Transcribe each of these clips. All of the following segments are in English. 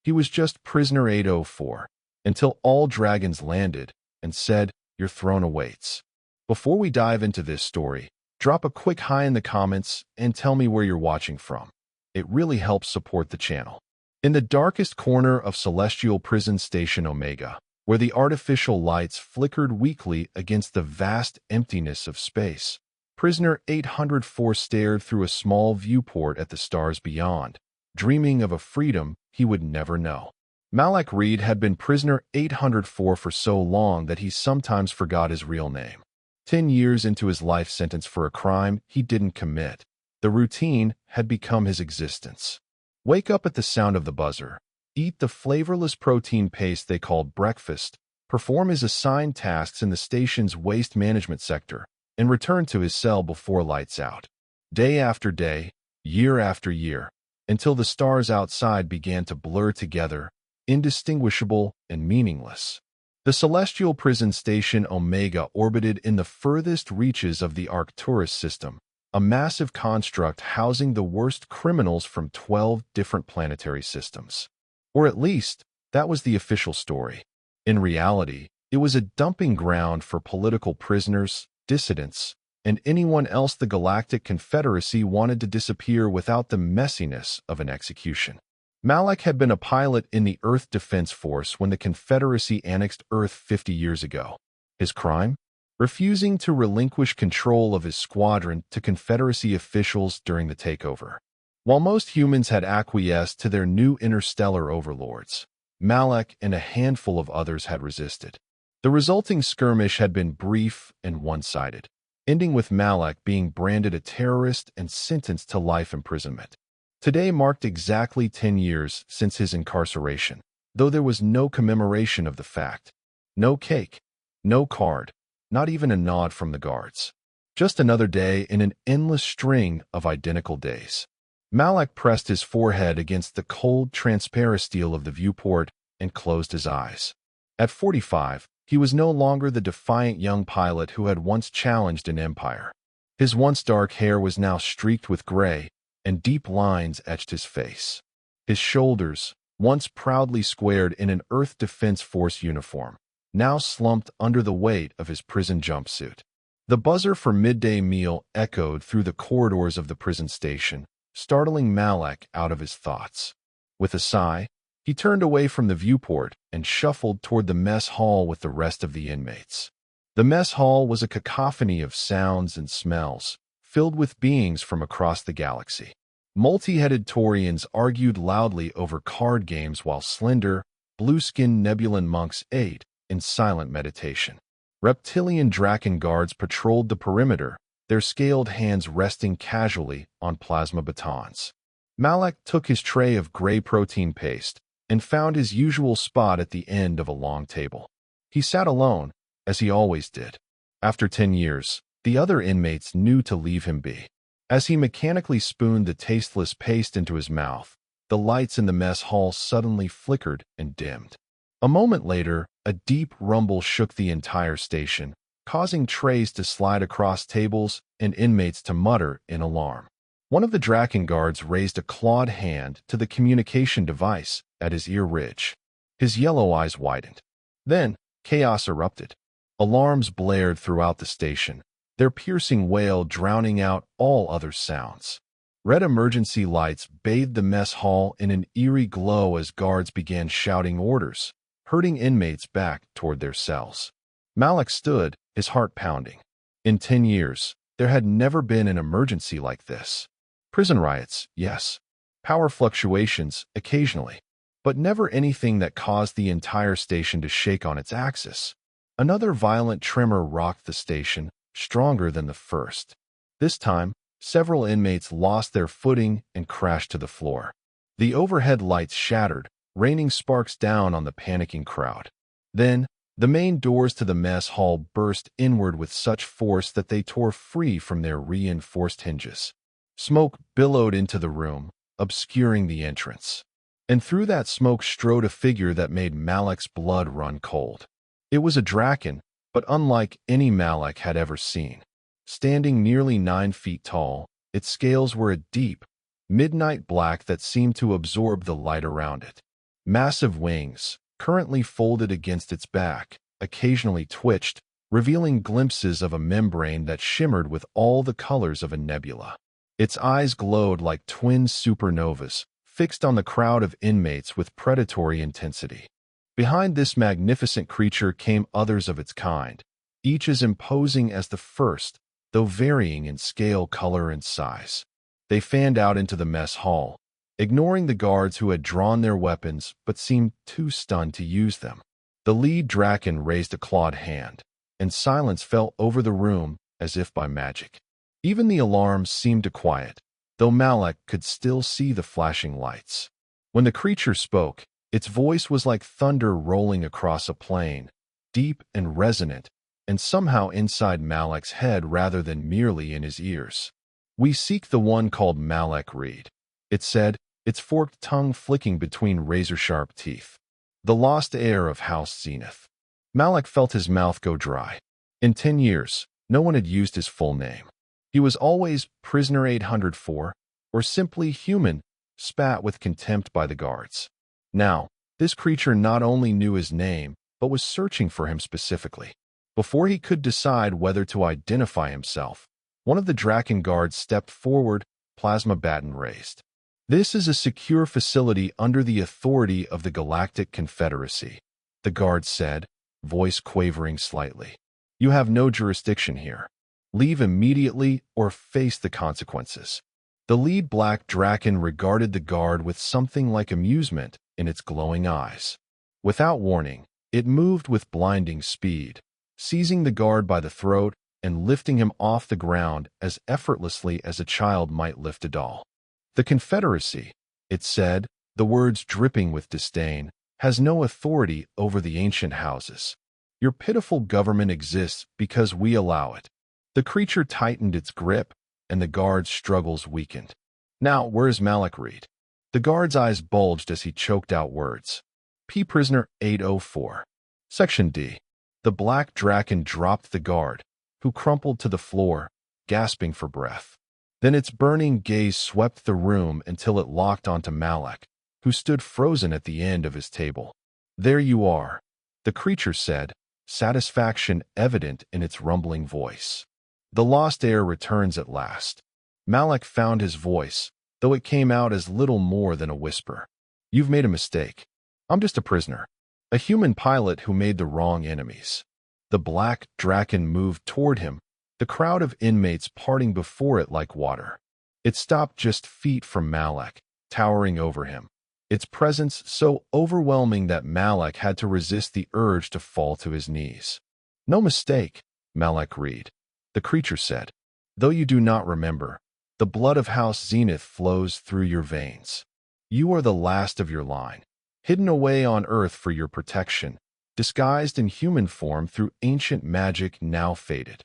He was just prisoner 804, until all dragons landed and said, "Your throne awaits." Before we dive into this story, drop a quick hi in the comments and tell me where you're watching from. It really helps support the channel. In the darkest corner of Celestial Prison Station Omega, where the artificial lights flickered weakly against the vast emptiness of space, prisoner 804 stared through a small viewport at the stars beyond, dreaming of a freedom he would never know. Malak Reed had been prisoner 804 for so long that he sometimes forgot his real name. 10 years into his life sentence for a crime he didn't commit, the routine had become his existence. Wake up at the sound of the buzzer, eat the flavorless protein paste they called breakfast, perform his assigned tasks in the station's waste management sector, and return to his cell before lights out. Day after day, year after year, until the stars outside began to blur together, indistinguishable and meaningless. The celestial prison station Omega orbited in the furthest reaches of the Arcturus system, a massive construct housing the worst criminals from 12 different planetary systems. Or at least, that was the official story. In reality, it was a dumping ground for political prisoners, dissidents, and anyone else the Galactic Confederacy wanted to disappear without the messiness of an execution. Malak had been a pilot in the Earth Defense Force when the Confederacy annexed Earth 50 years ago. His crime? Refusing to relinquish control of his squadron to Confederacy officials during the takeover. While most humans had acquiesced to their new interstellar overlords, Malak and a handful of others had resisted. The resulting skirmish had been brief and one-sided, ending with Malak being branded a terrorist and sentenced to life imprisonment. Today marked exactly 10 years since his incarceration, though there was no commemoration of the fact. No cake, no card, not even a nod from the guards. Just another day in an endless string of identical days. Malak pressed his forehead against the cold, transparent steel of the viewport and closed his eyes. At 45, he was no longer the defiant young pilot who had once challenged an empire. His once dark hair was now streaked with gray, and deep lines etched his face. His shoulders, once proudly squared in an Earth Defense Force uniform, now slumped under the weight of his prison jumpsuit. The buzzer for midday meal echoed through the corridors of the prison station, startling Malak out of his thoughts. With a sigh, he turned away from the viewport and shuffled toward the mess hall with the rest of the inmates. The mess hall was a cacophony of sounds and smells, filled with beings from across the galaxy. Multi-headed Taurians argued loudly over card games while slender, blue-skinned Nebulan monks ate in silent meditation. Reptilian Draken guards patrolled the perimeter, their scaled hands resting casually on plasma batons. Malak took his tray of gray protein paste and found his usual spot at the end of a long table. He sat alone, as he always did. After 10 years, the other inmates knew to leave him be. As he mechanically spooned the tasteless paste into his mouth, the lights in the mess hall suddenly flickered and dimmed. A moment later, a deep rumble shook the entire station, causing trays to slide across tables and inmates to mutter in alarm. One of the Draken guards raised a clawed hand to the communication device at his ear ridge. His yellow eyes widened. Then, chaos erupted. Alarms blared throughout the station, their piercing wail drowning out all other sounds. Red emergency lights bathed the mess hall in an eerie glow as guards began shouting orders, herding inmates back toward their cells. Malak stood, his heart pounding. In 10 years, there had never been an emergency like this. Prison riots, yes. Power fluctuations, occasionally. But never anything that caused the entire station to shake on its axis. Another violent tremor rocked the station, stronger than the first. This time, several inmates lost their footing and crashed to the floor. The overhead lights shattered, raining sparks down on the panicking crowd. Then, the main doors to the mess hall burst inward with such force that they tore free from their reinforced hinges. Smoke billowed into the room, obscuring the entrance. And through that smoke strode a figure that made Malak's blood run cold. It was a Draken, but unlike any Malak had ever seen. Standing nearly 9 feet tall, its scales were a deep, midnight black that seemed to absorb the light around it. Massive wings, currently folded against its back, occasionally twitched, revealing glimpses of a membrane that shimmered with all the colors of a nebula. Its eyes glowed like twin supernovas, fixed on the crowd of inmates with predatory intensity. Behind this magnificent creature came others of its kind, each as imposing as the first, though varying in scale, color, and size. They fanned out into the mess hall, ignoring the guards who had drawn their weapons but seemed too stunned to use them. The lead Draken raised a clawed hand, and silence fell over the room as if by magic. Even the alarms seemed to quiet, though Malak could still see the flashing lights. When the creature spoke, its voice was like thunder rolling across a plain, deep and resonant, and somehow inside Malak's head rather than merely in his ears. "We seek the one called Malak Reed," it said, its forked tongue flicking between razor-sharp teeth. "The lost heir of House Zenith." Malak felt his mouth go dry. In 10 years, no one had used his full name. He was always Prisoner 804, or simply Human, spat with contempt by the guards. Now, this creature not only knew his name, but was searching for him specifically. Before he could decide whether to identify himself, one of the Draken guards stepped forward, plasma baton raised. "This is a secure facility under the authority of the Galactic Confederacy," the guard said, voice quavering slightly. "You have no jurisdiction here. Leave immediately or face the consequences." The lead black Draken regarded the guard with something like amusement in its glowing eyes. Without warning, it moved with blinding speed, seizing the guard by the throat and lifting him off the ground as effortlessly as a child might lift a doll. "The Confederacy," it said, the words dripping with disdain, "has no authority over the ancient houses. Your pitiful government exists because we allow it." The creature tightened its grip, and the guard's struggles weakened. "Now, where's Malak Reed?" The guard's eyes bulged as he choked out words. "Prisoner 804. Section D." The black Draken dropped the guard, who crumpled to the floor, gasping for breath. Then its burning gaze swept the room until it locked onto Malak, who stood frozen at the end of his table. "There you are," the creature said, satisfaction evident in its rumbling voice. "The lost heir returns at last." Malak found his voice, though it came out as little more than a whisper. "You've made a mistake. I'm just a prisoner, a human pilot who made the wrong enemies." The black Draken moved toward him, the crowd of inmates parting before it like water. It stopped just feet from Malak, towering over him, its presence so overwhelming that Malak had to resist the urge to fall to his knees. "No mistake, Malak Reed," the creature said. "Though you do not remember, the blood of House Zenith flows through your veins. You are the last of your line, hidden away on Earth for your protection, disguised in human form through ancient magic now faded."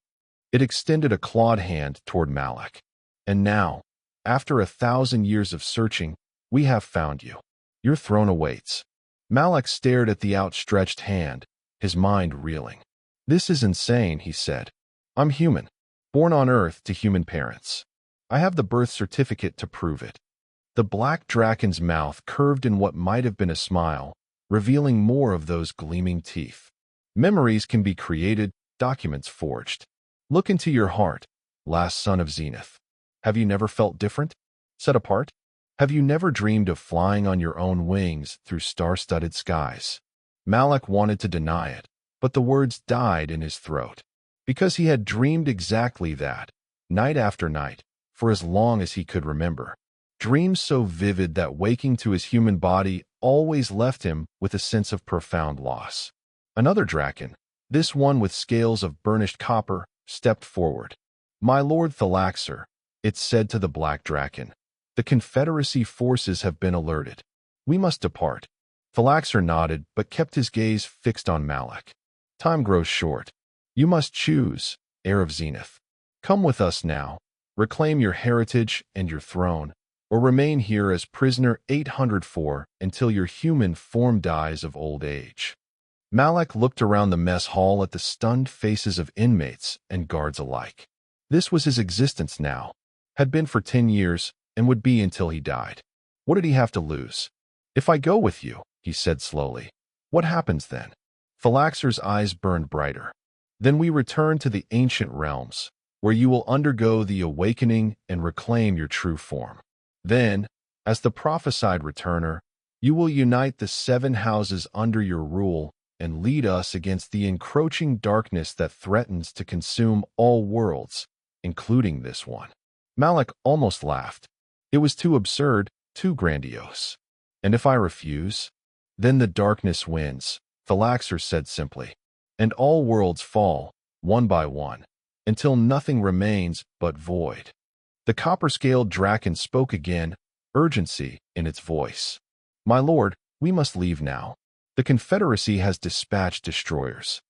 It extended a clawed hand toward Malak. "And now, after 1,000 years of searching, we have found you. Your throne awaits." Malak stared at the outstretched hand, his mind reeling. "This is insane," he said. "I'm human, born on Earth to human parents. I have the birth certificate to prove it." The black Draken's mouth curved in what might have been a smile, revealing more of those gleaming teeth. "Memories can be created, documents forged. Look into your heart, last son of Zenith. Have you never felt different? Set apart? Have you never dreamed of flying on your own wings through star-studded skies?" Malak wanted to deny it, but the words died in his throat. Because he had dreamed exactly that, night after night, for as long as he could remember. Dreams so vivid that waking to his human body always left him with a sense of profound loss. Another Draken, this one with scales of burnished copper, stepped forward. "My lord Thalaxer," it said to the black Draken, "the Confederacy forces have been alerted. We must depart." Thalaxer nodded but kept his gaze fixed on Malak. "Time grows short. You must choose, heir of Zenith. Come with us now, reclaim your heritage and your throne, or remain here as prisoner 804 until your human form dies of old age." Malak looked around the mess hall at the stunned faces of inmates and guards alike. This was his existence now, had been for 10 years, and would be until he died. What did he have to lose? "If I go with you," he said slowly. What happens then? Phalaxer's eyes burned brighter. Then we return to the ancient realms, where you will undergo the awakening and reclaim your true form. Then, as the prophesied returner, you will unite the 7 houses under your rule and lead us against the encroaching darkness that threatens to consume all worlds, including this one. Malak almost laughed. It was too absurd, too grandiose. And if I refuse? Then the darkness wins, Phalaxer said simply, and all worlds fall, one by one, until nothing remains but void. The copper-scaled Draken spoke again, urgency in its voice. My lord, we must leave now. The Confederacy has dispatched destroyers.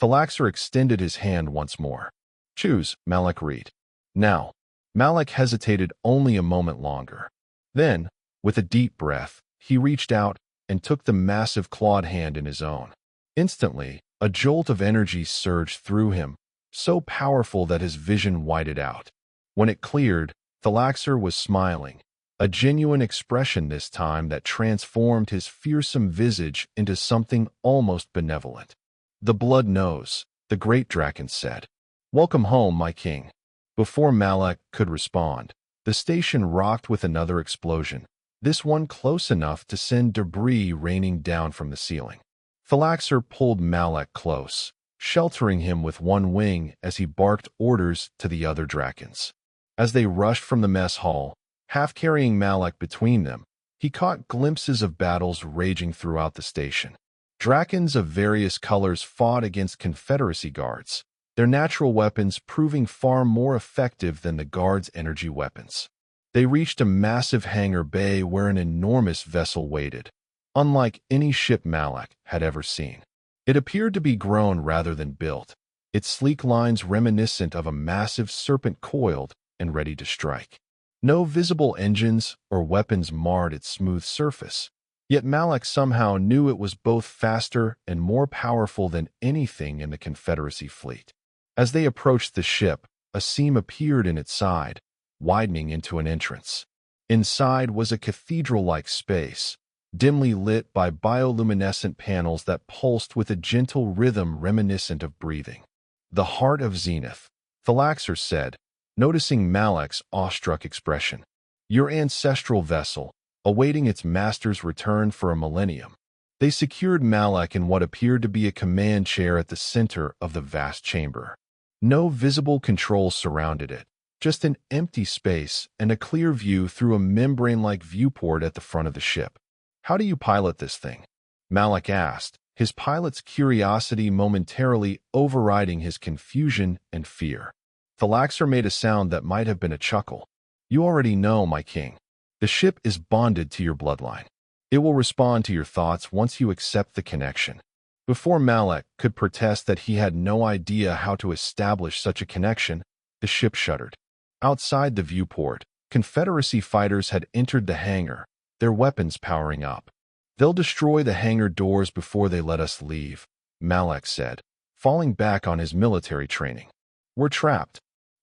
Phalaxer extended his hand once more. Choose, Malak read. Now. Malak hesitated only a moment longer. Then, with a deep breath, he reached out and took the massive clawed hand in his own. Instantly, a jolt of energy surged through him, so powerful that his vision widened out. When it cleared, Phalaxer was smiling, a genuine expression this time that transformed his fearsome visage into something almost benevolent. The blood knows, the great Draken said. Welcome home, my king. Before Malak could respond, the station rocked with another explosion, this one close enough to send debris raining down from the ceiling. Phalaxer pulled Malak close, sheltering him with one wing as he barked orders to the other Drakens. As they rushed from the mess hall, half carrying Malak between them, he caught glimpses of battles raging throughout the station. Drakens of various colors fought against Confederacy guards, their natural weapons proving far more effective than the guards' energy weapons. They reached a massive hangar bay where an enormous vessel waited, unlike any ship Malak had ever seen. It appeared to be grown rather than built, its sleek lines reminiscent of a massive serpent coiled and ready to strike. No visible engines or weapons marred its smooth surface, yet Malak somehow knew it was both faster and more powerful than anything in the Confederacy fleet. As they approached the ship, a seam appeared in its side, widening into an entrance. Inside was a cathedral-like space, dimly lit by bioluminescent panels that pulsed with a gentle rhythm reminiscent of breathing. The heart of Zenith, Phalaxer said, noticing Malak's awestruck expression. Your ancestral vessel, awaiting its master's return for a millennium. They secured Malak in what appeared to be a command chair at the center of the vast chamber. No visible controls surrounded it, just an empty space and a clear view through a membrane-like viewport at the front of the ship. How do you pilot this thing? Malak asked, his pilot's curiosity momentarily overriding his confusion and fear. Phalaxer made a sound that might have been a chuckle. You already know, my king. The ship is bonded to your bloodline. It will respond to your thoughts once you accept the connection. Before Malak could protest that he had no idea how to establish such a connection, the ship shuddered. Outside the viewport, Confederacy fighters had entered the hangar, their weapons powering up. They'll destroy the hangar doors before they let us leave, Malak said, falling back on his military training. We're trapped.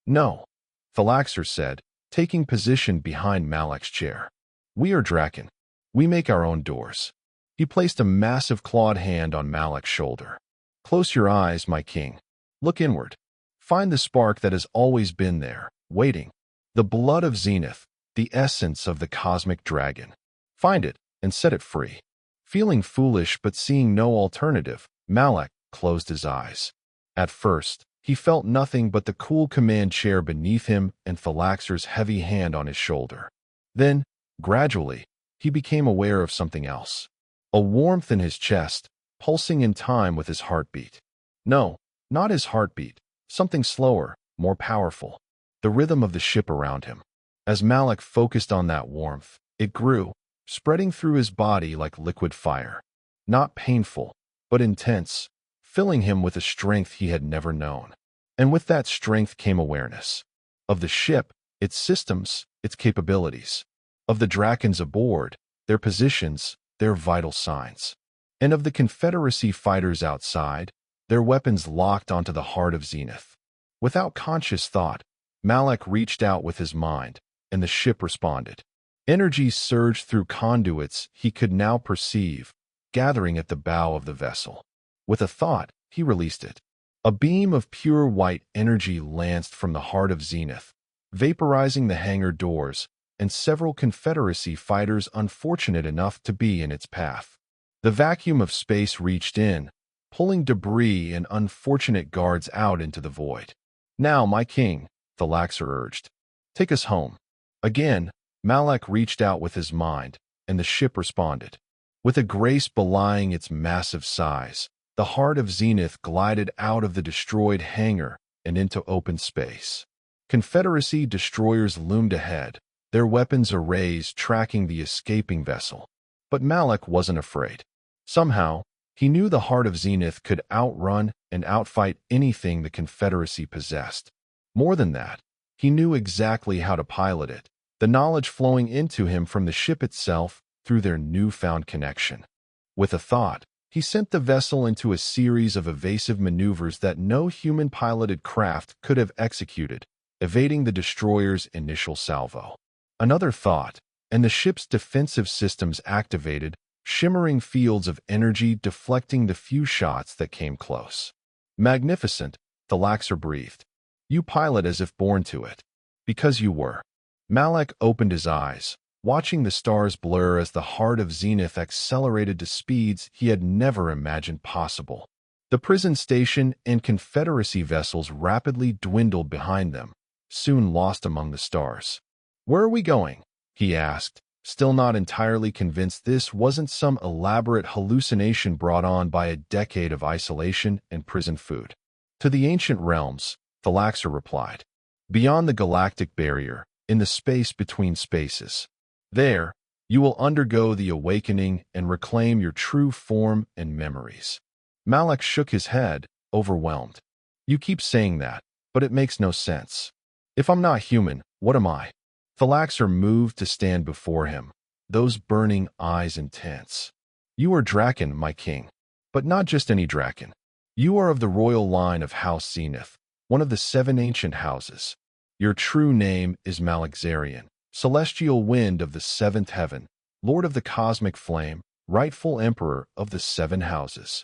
No, Phalaxer said, taking position behind Malak's chair. We are Draken. We make our own doors. He placed a massive clawed hand on Malak's shoulder. Close your eyes, my king. Look inward. Find the spark that has always been there, waiting. The blood of Zenith, the essence of the cosmic dragon. Find it and set it free. Feeling foolish but seeing no alternative, Malak closed his eyes. At first, he felt nothing but the cool command chair beneath him and Phalaxer's heavy hand on his shoulder. Then, gradually, he became aware of something else. A warmth in his chest, pulsing in time with his heartbeat. No, not his heartbeat, something slower, more powerful. The rhythm of the ship around him. As Malak focused on that warmth, it grew, spreading through his body like liquid fire. Not painful, but intense, filling him with a strength he had never known. And with that strength came awareness. Of the ship, its systems, its capabilities. Of the Drakens aboard, their positions, their vital signs. And of the Confederacy fighters outside, their weapons locked onto the heart of Zenith. Without conscious thought, Malak reached out with his mind, and the ship responded. Energy surged through conduits he could now perceive, gathering at the bow of the vessel. With a thought, he released it. A beam of pure white energy lanced from the heart of Zenith, vaporizing the hangar doors and several Confederacy fighters unfortunate enough to be in its path. The vacuum of space reached in, pulling debris and unfortunate guards out into the void. "Now, my king," the Laxer urged. "Take us home." Again, Malak reached out with his mind, and the ship responded. With a grace belying its massive size, the heart of Zenith glided out of the destroyed hangar and into open space. Confederacy destroyers loomed ahead, their weapons arrays tracking the escaping vessel. But Malak wasn't afraid. Somehow, he knew the heart of Zenith could outrun and outfight anything the Confederacy possessed. More than that, he knew exactly how to pilot it, the knowledge flowing into him from the ship itself through their newfound connection. With a thought, he sent the vessel into a series of evasive maneuvers that no human-piloted craft could have executed, evading the destroyer's initial salvo. Another thought, and the ship's defensive systems activated, shimmering fields of energy deflecting the few shots that came close. "Magnificent," the Laxer breathed. "You pilot as if born to it." "Because you were." Malak opened his eyes, watching the stars blur as the heart of Zenith accelerated to speeds he had never imagined possible. The prison station and Confederacy vessels rapidly dwindled behind them, soon lost among the stars. "Where are we going?" he asked, still not entirely convinced this wasn't some elaborate hallucination brought on by a decade of isolation and prison food. "To the ancient realms," the Laxer replied. "Beyond the galactic barrier, in the space between spaces. There, you will undergo the awakening and reclaim your true form and memories." Malak shook his head, overwhelmed. "You keep saying that, but it makes no sense. If I'm not human, what am I?" The Laxer moved to stand before him, those burning eyes intense. "You are Draken, my king. But not just any Draken. You are of the royal line of House Zenith, one of the 7 ancient houses. Your true name is Malakzarian, celestial wind of the 7th heaven, lord of the cosmic flame, rightful emperor of the 7 houses."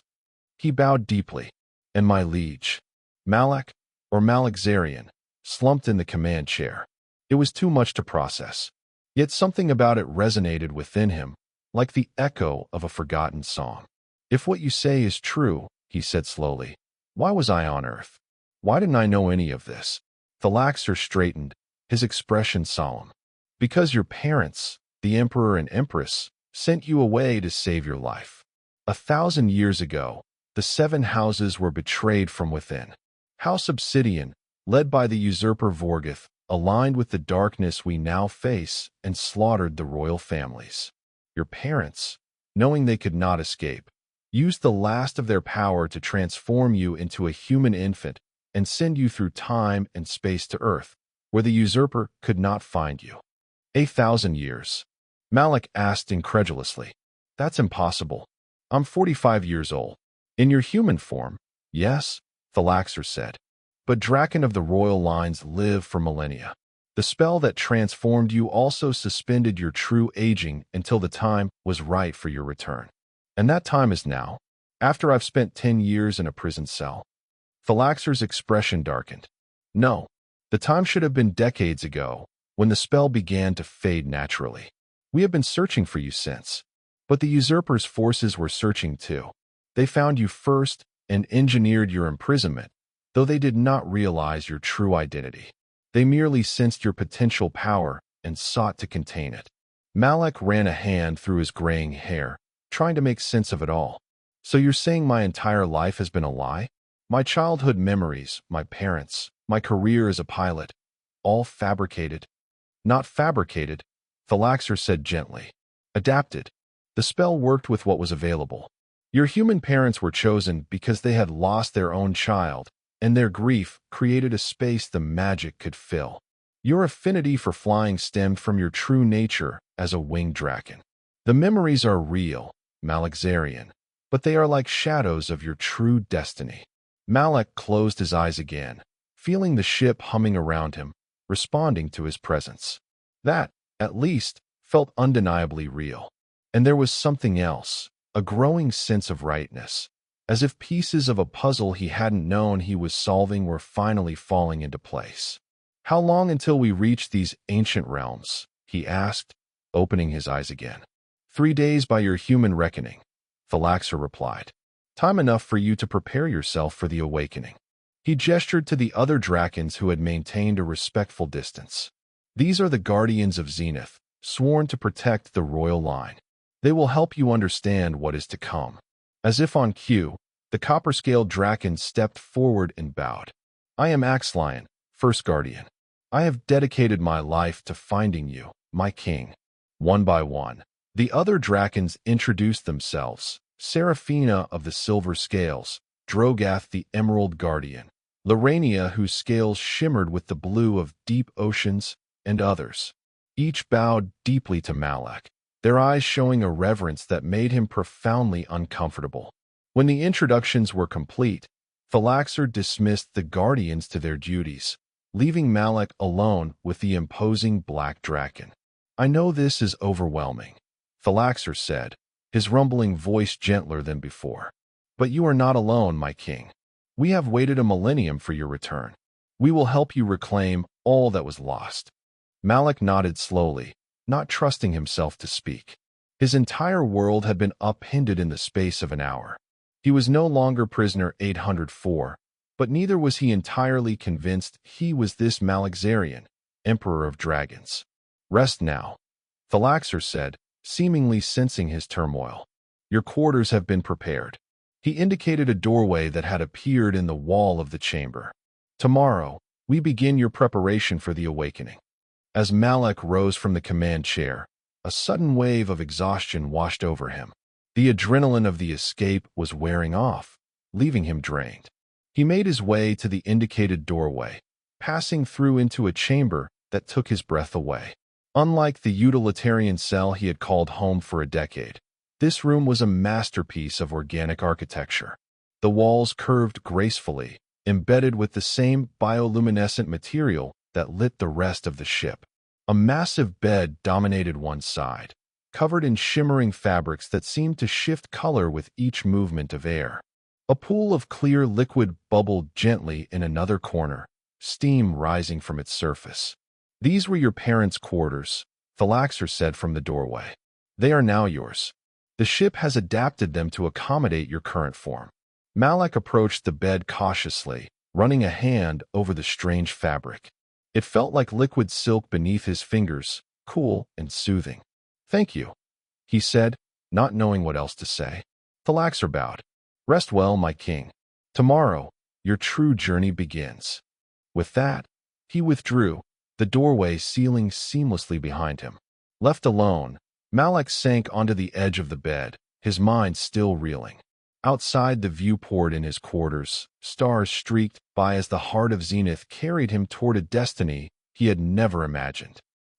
He bowed deeply. "And my liege, Malak, or Malakzarian, slumped in the command chair. It was too much to process. Yet something about it resonated within him, like the echo of a forgotten song. "If what you say is true," he said slowly, "why was I on Earth? Why didn't I know any of this?" The Laxer straightened, his expression solemn. "Because your parents, the Emperor and Empress, sent you away to save your life. 1,000 years ago, the 7 houses were betrayed from within. House Obsidian, led by the usurper Vorgoth, aligned with the darkness we now face and slaughtered the royal families. Your parents, knowing they could not escape, used the last of their power to transform you into a human infant and send you through time and space to Earth, where the usurper could not find you." 1,000 years. Malak asked incredulously. "That's impossible. I'm 45 years old." "In your human form, yes," the Laxer said. "But Draken of the royal lines live for millennia. The spell that transformed you also suspended your true aging until the time was right for your return. And that time is now, after I've spent 10 years in a prison cell." The Laxer's expression darkened. "No, the time should have been decades ago, when the spell began to fade naturally. We have been searching for you since. But the usurper's forces were searching too. They found you first and engineered your imprisonment, though they did not realize your true identity. They merely sensed your potential power and sought to contain it." Malak ran a hand through his graying hair, trying to make sense of it all. "So you're saying my entire life has been a lie? My childhood memories, my parents, my career as a pilot, all fabricated?" "Not fabricated," the Laxer said gently. "Adapted. The spell worked with what was available. Your human parents were chosen because they had lost their own child, and their grief created a space the magic could fill. Your affinity for flying stemmed from your true nature as a winged draken. The memories are real, Malakzarian, but they are like shadows of your true destiny." Malak closed his eyes again, feeling the ship humming around him, responding to his presence. That, at least, felt undeniably real. And there was something else, a growing sense of rightness, as if pieces of a puzzle he hadn't known he was solving were finally falling into place. "How long until we reach these ancient realms?" he asked, opening his eyes again. "3 days by your human reckoning," Thalaxer replied. "Time enough for you to prepare yourself for the awakening." He gestured to the other Drakons who had maintained a respectful distance. "These are the Guardians of Zenith, sworn to protect the royal line. They will help you understand what is to come." As if on cue, the copper-scaled Drakon stepped forward and bowed. "I am Axlion, First Guardian. I have dedicated my life to finding you, my king." One by one, the other Drakons introduced themselves: Seraphina of the Silver Scales, Drogath the Emerald Guardian, Lorania whose scales shimmered with the blue of deep oceans, and others. Each bowed deeply to Malak, their eyes showing a reverence that made him profoundly uncomfortable. When the introductions were complete, Thalaxer dismissed the Guardians to their duties, leaving Malak alone with the imposing Black Drakon. "I know this is overwhelming," Thalaxer said, his rumbling voice gentler than before. "But you are not alone, my king. We have waited a millennium for your return. We will help you reclaim all that was lost." Malak nodded slowly, not trusting himself to speak. His entire world had been upended in the space of an hour. He was no longer prisoner 804, but neither was he entirely convinced he was this Malakzarian, Emperor of Dragons. "Rest now," Thalaxer said, seemingly sensing his turmoil. "Your quarters have been prepared." He indicated a doorway that had appeared in the wall of the chamber. "Tomorrow, we begin your preparation for the awakening." As Malak rose from the command chair, a sudden wave of exhaustion washed over him. The adrenaline of the escape was wearing off, leaving him drained. He made his way to the indicated doorway, passing through into a chamber that took his breath away. Unlike the utilitarian cell he had called home for a decade, this room was a masterpiece of organic architecture. The walls curved gracefully, embedded with the same bioluminescent material that lit the rest of the ship. A massive bed dominated one side, covered in shimmering fabrics that seemed to shift color with each movement of air. A pool of clear liquid bubbled gently in another corner, steam rising from its surface. "These were your parents' quarters," Thalaxer said from the doorway. "They are now yours. The ship has adapted them to accommodate your current form." Malak approached the bed cautiously, running a hand over the strange fabric. It felt like liquid silk beneath his fingers, cool and soothing. "Thank you," he said, not knowing what else to say. Thalaxer bowed. "Rest well, my king. Tomorrow, your true journey begins." With that, he withdrew, the doorway sealing seamlessly behind him. Left alone, Malak sank onto the edge of the bed, his mind still reeling. Outside the viewport in his quarters, stars streaked by as the heart of Zenith carried him toward a destiny he had never imagined.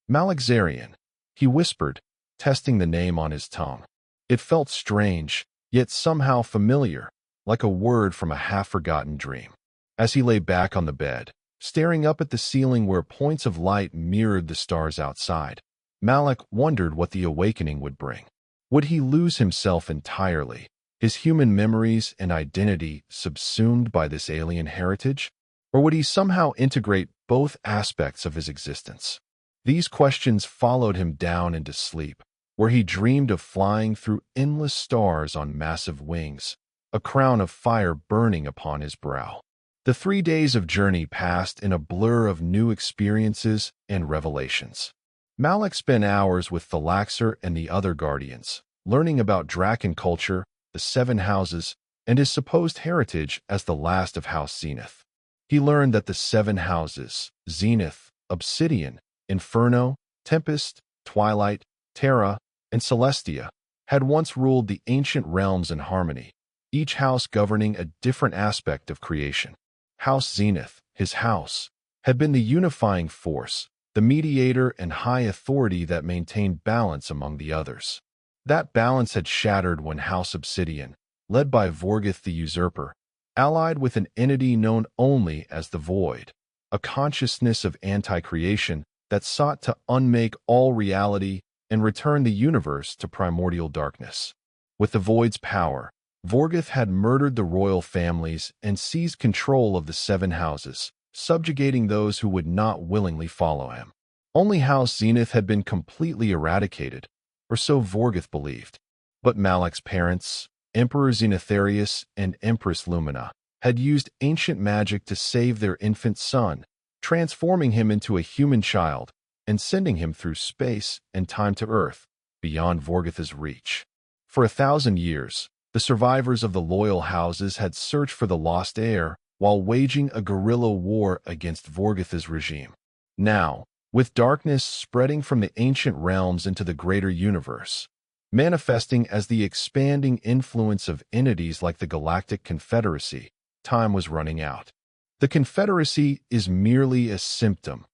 "Malakzarian," he whispered, testing the name on his tongue. It felt strange, yet somehow familiar, like a word from a half-forgotten dream. As he lay back on the bed, staring up at the ceiling where points of light mirrored the stars outside, Malak wondered what the awakening would bring. Would he lose himself entirely, his human memories and identity subsumed by this alien heritage? Or would he somehow integrate both aspects of his existence? These questions followed him down into sleep, where he dreamed of flying through endless stars on massive wings, a crown of fire burning upon his brow. The 3 days of journey passed in a blur of new experiences and revelations. Malak spent hours with Thalaxer and the other Guardians, learning about Drakon culture, the 7 houses, and his supposed heritage as the last of House Zenith. He learned that the 7 houses, Zenith, Obsidian, Inferno, Tempest, Twilight, Terra, and Celestia, had once ruled the ancient realms in harmony, each house governing a different aspect of creation. House Zenith, his house, had been the unifying force, the mediator and high authority that maintained balance among the others. That balance had shattered when House Obsidian, led by Vorgith the Usurper, allied with an entity known only as the Void, a consciousness of anti-creation that sought to unmake all reality and return the universe to primordial darkness. With the Void's power, Vorgoth had murdered the royal families and seized control of the seven houses, subjugating those who would not willingly follow him. Only House Zenith had been completely eradicated, or so Vorgoth believed. But Malak's parents, Emperor Zenitharius and Empress Lumina, had used ancient magic to save their infant son, transforming him into a human child and sending him through space and time to Earth, beyond Vorgoth's reach. For 1,000 years, the survivors of the loyal houses had searched for the lost heir while waging a guerrilla war against Vorgoth's regime. Now, with darkness spreading from the ancient realms into the greater universe, manifesting as the expanding influence of entities like the Galactic Confederacy, time was running out. The Confederacy is merely a symptom,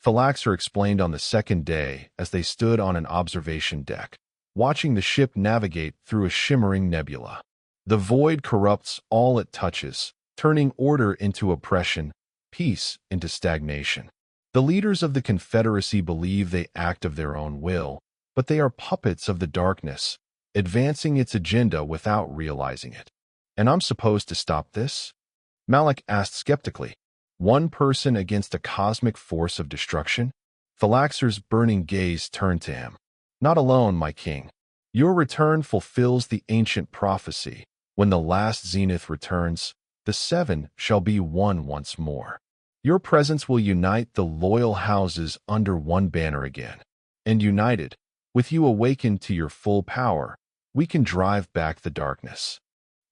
Thalaxer explained on the second day as they stood on an observation deck, watching the ship navigate through a shimmering nebula. The void corrupts all it touches, turning order into oppression, peace into stagnation. The leaders of the Confederacy believe they act of their own will, but they are puppets of the darkness, advancing its agenda without realizing it. And I'm supposed to stop this? Malak asked skeptically. One person against a cosmic force of destruction? Thalaxer's burning gaze turned to him. Not alone, my king. Your return fulfills the ancient prophecy. When the last zenith returns, the seven shall be one once more. Your presence will unite the loyal houses under one banner again. And united, with you awakened to your full power, we can drive back the darkness.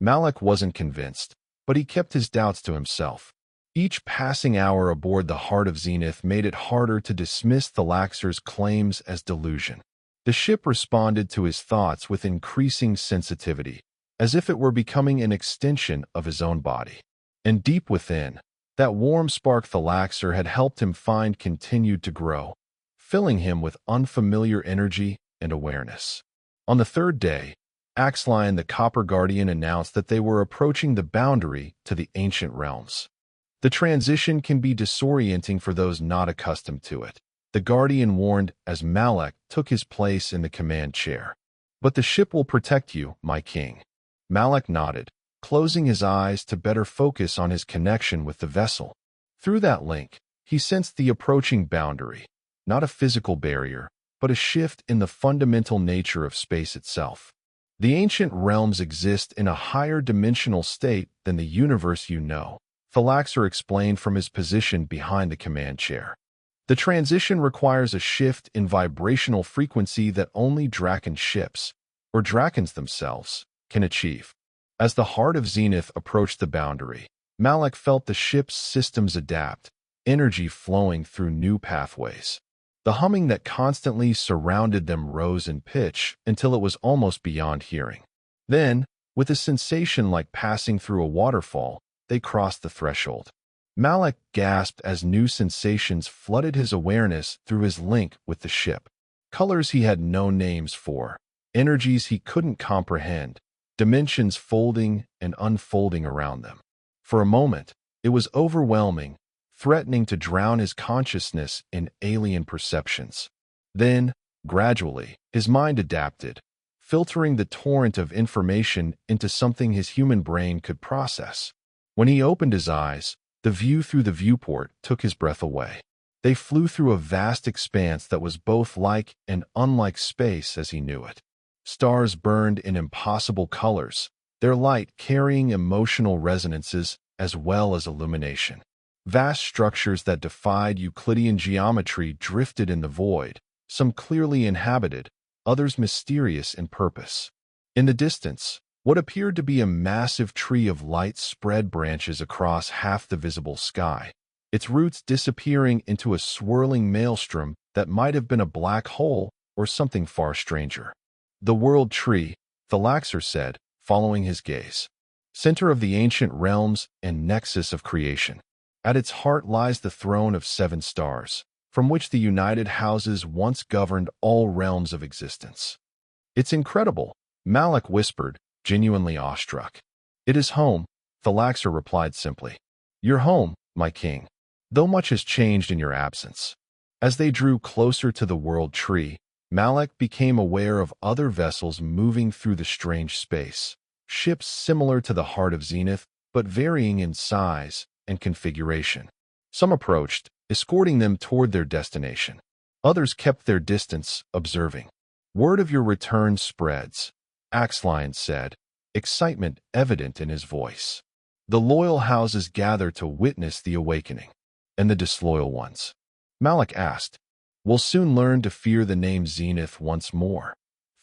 Malak wasn't convinced, but he kept his doubts to himself. Each passing hour aboard the Heart of Zenith made it harder to dismiss Thalaxer's claims as delusion. The ship responded to his thoughts with increasing sensitivity, as if it were becoming an extension of his own body. And deep within, that warm spark Thalaxer had helped him find continued to grow, filling him with unfamiliar energy and awareness. On the third day, Axlion the Copper Guardian announced that they were approaching the boundary to the ancient realms. The transition can be disorienting for those not accustomed to it, the Guardian warned as Malak took his place in the command chair. But the ship will protect you, my king. Malak nodded, closing his eyes to better focus on his connection with the vessel. Through that link, he sensed the approaching boundary, not a physical barrier, but a shift in the fundamental nature of space itself. The ancient realms exist in a higher dimensional state than the universe you know, Thalaxer explained from his position behind the command chair. The transition requires a shift in vibrational frequency that only Draken ships, or Drakens themselves, can achieve. As the Heart of Zenith approached the boundary, Malak felt the ship's systems adapt, energy flowing through new pathways. The humming that constantly surrounded them rose in pitch until it was almost beyond hearing. Then, with a sensation like passing through a waterfall, they crossed the threshold. Malak gasped as new sensations flooded his awareness through his link with the ship. Colors he had no names for, energies he couldn't comprehend, dimensions folding and unfolding around them. For a moment, it was overwhelming, threatening to drown his consciousness in alien perceptions. Then, gradually, his mind adapted, filtering the torrent of information into something his human brain could process. When he opened his eyes, the view through the viewport took his breath away. They flew through a vast expanse that was both like and unlike space as he knew it. Stars burned in impossible colors, their light carrying emotional resonances as well as illumination. Vast structures that defied Euclidean geometry drifted in the void, some clearly inhabited, others mysterious in purpose. In the distance, what appeared to be a massive tree of light spread branches across half the visible sky, its roots disappearing into a swirling maelstrom that might have been a black hole or something far stranger. The World Tree, Thalaxer said, following his gaze. Center of the ancient realms and nexus of creation. At its heart lies the throne of 7 stars, from which the united houses once governed all realms of existence. It's incredible, Malak whispered, genuinely awestruck. It is home, Thalaxer replied simply. Your home, my king, though much has changed in your absence. As they drew closer to the World Tree, Malak became aware of other vessels moving through the strange space, ships similar to the Heart of Zenith, but varying in size and configuration. Some approached, escorting them toward their destination. Others kept their distance, observing. "Word of your return spreads," Axlion said, excitement evident in his voice. "The loyal houses gather to witness the awakening." "And the disloyal ones?" Malak asked. "Will soon learn to fear the name Zenith once more."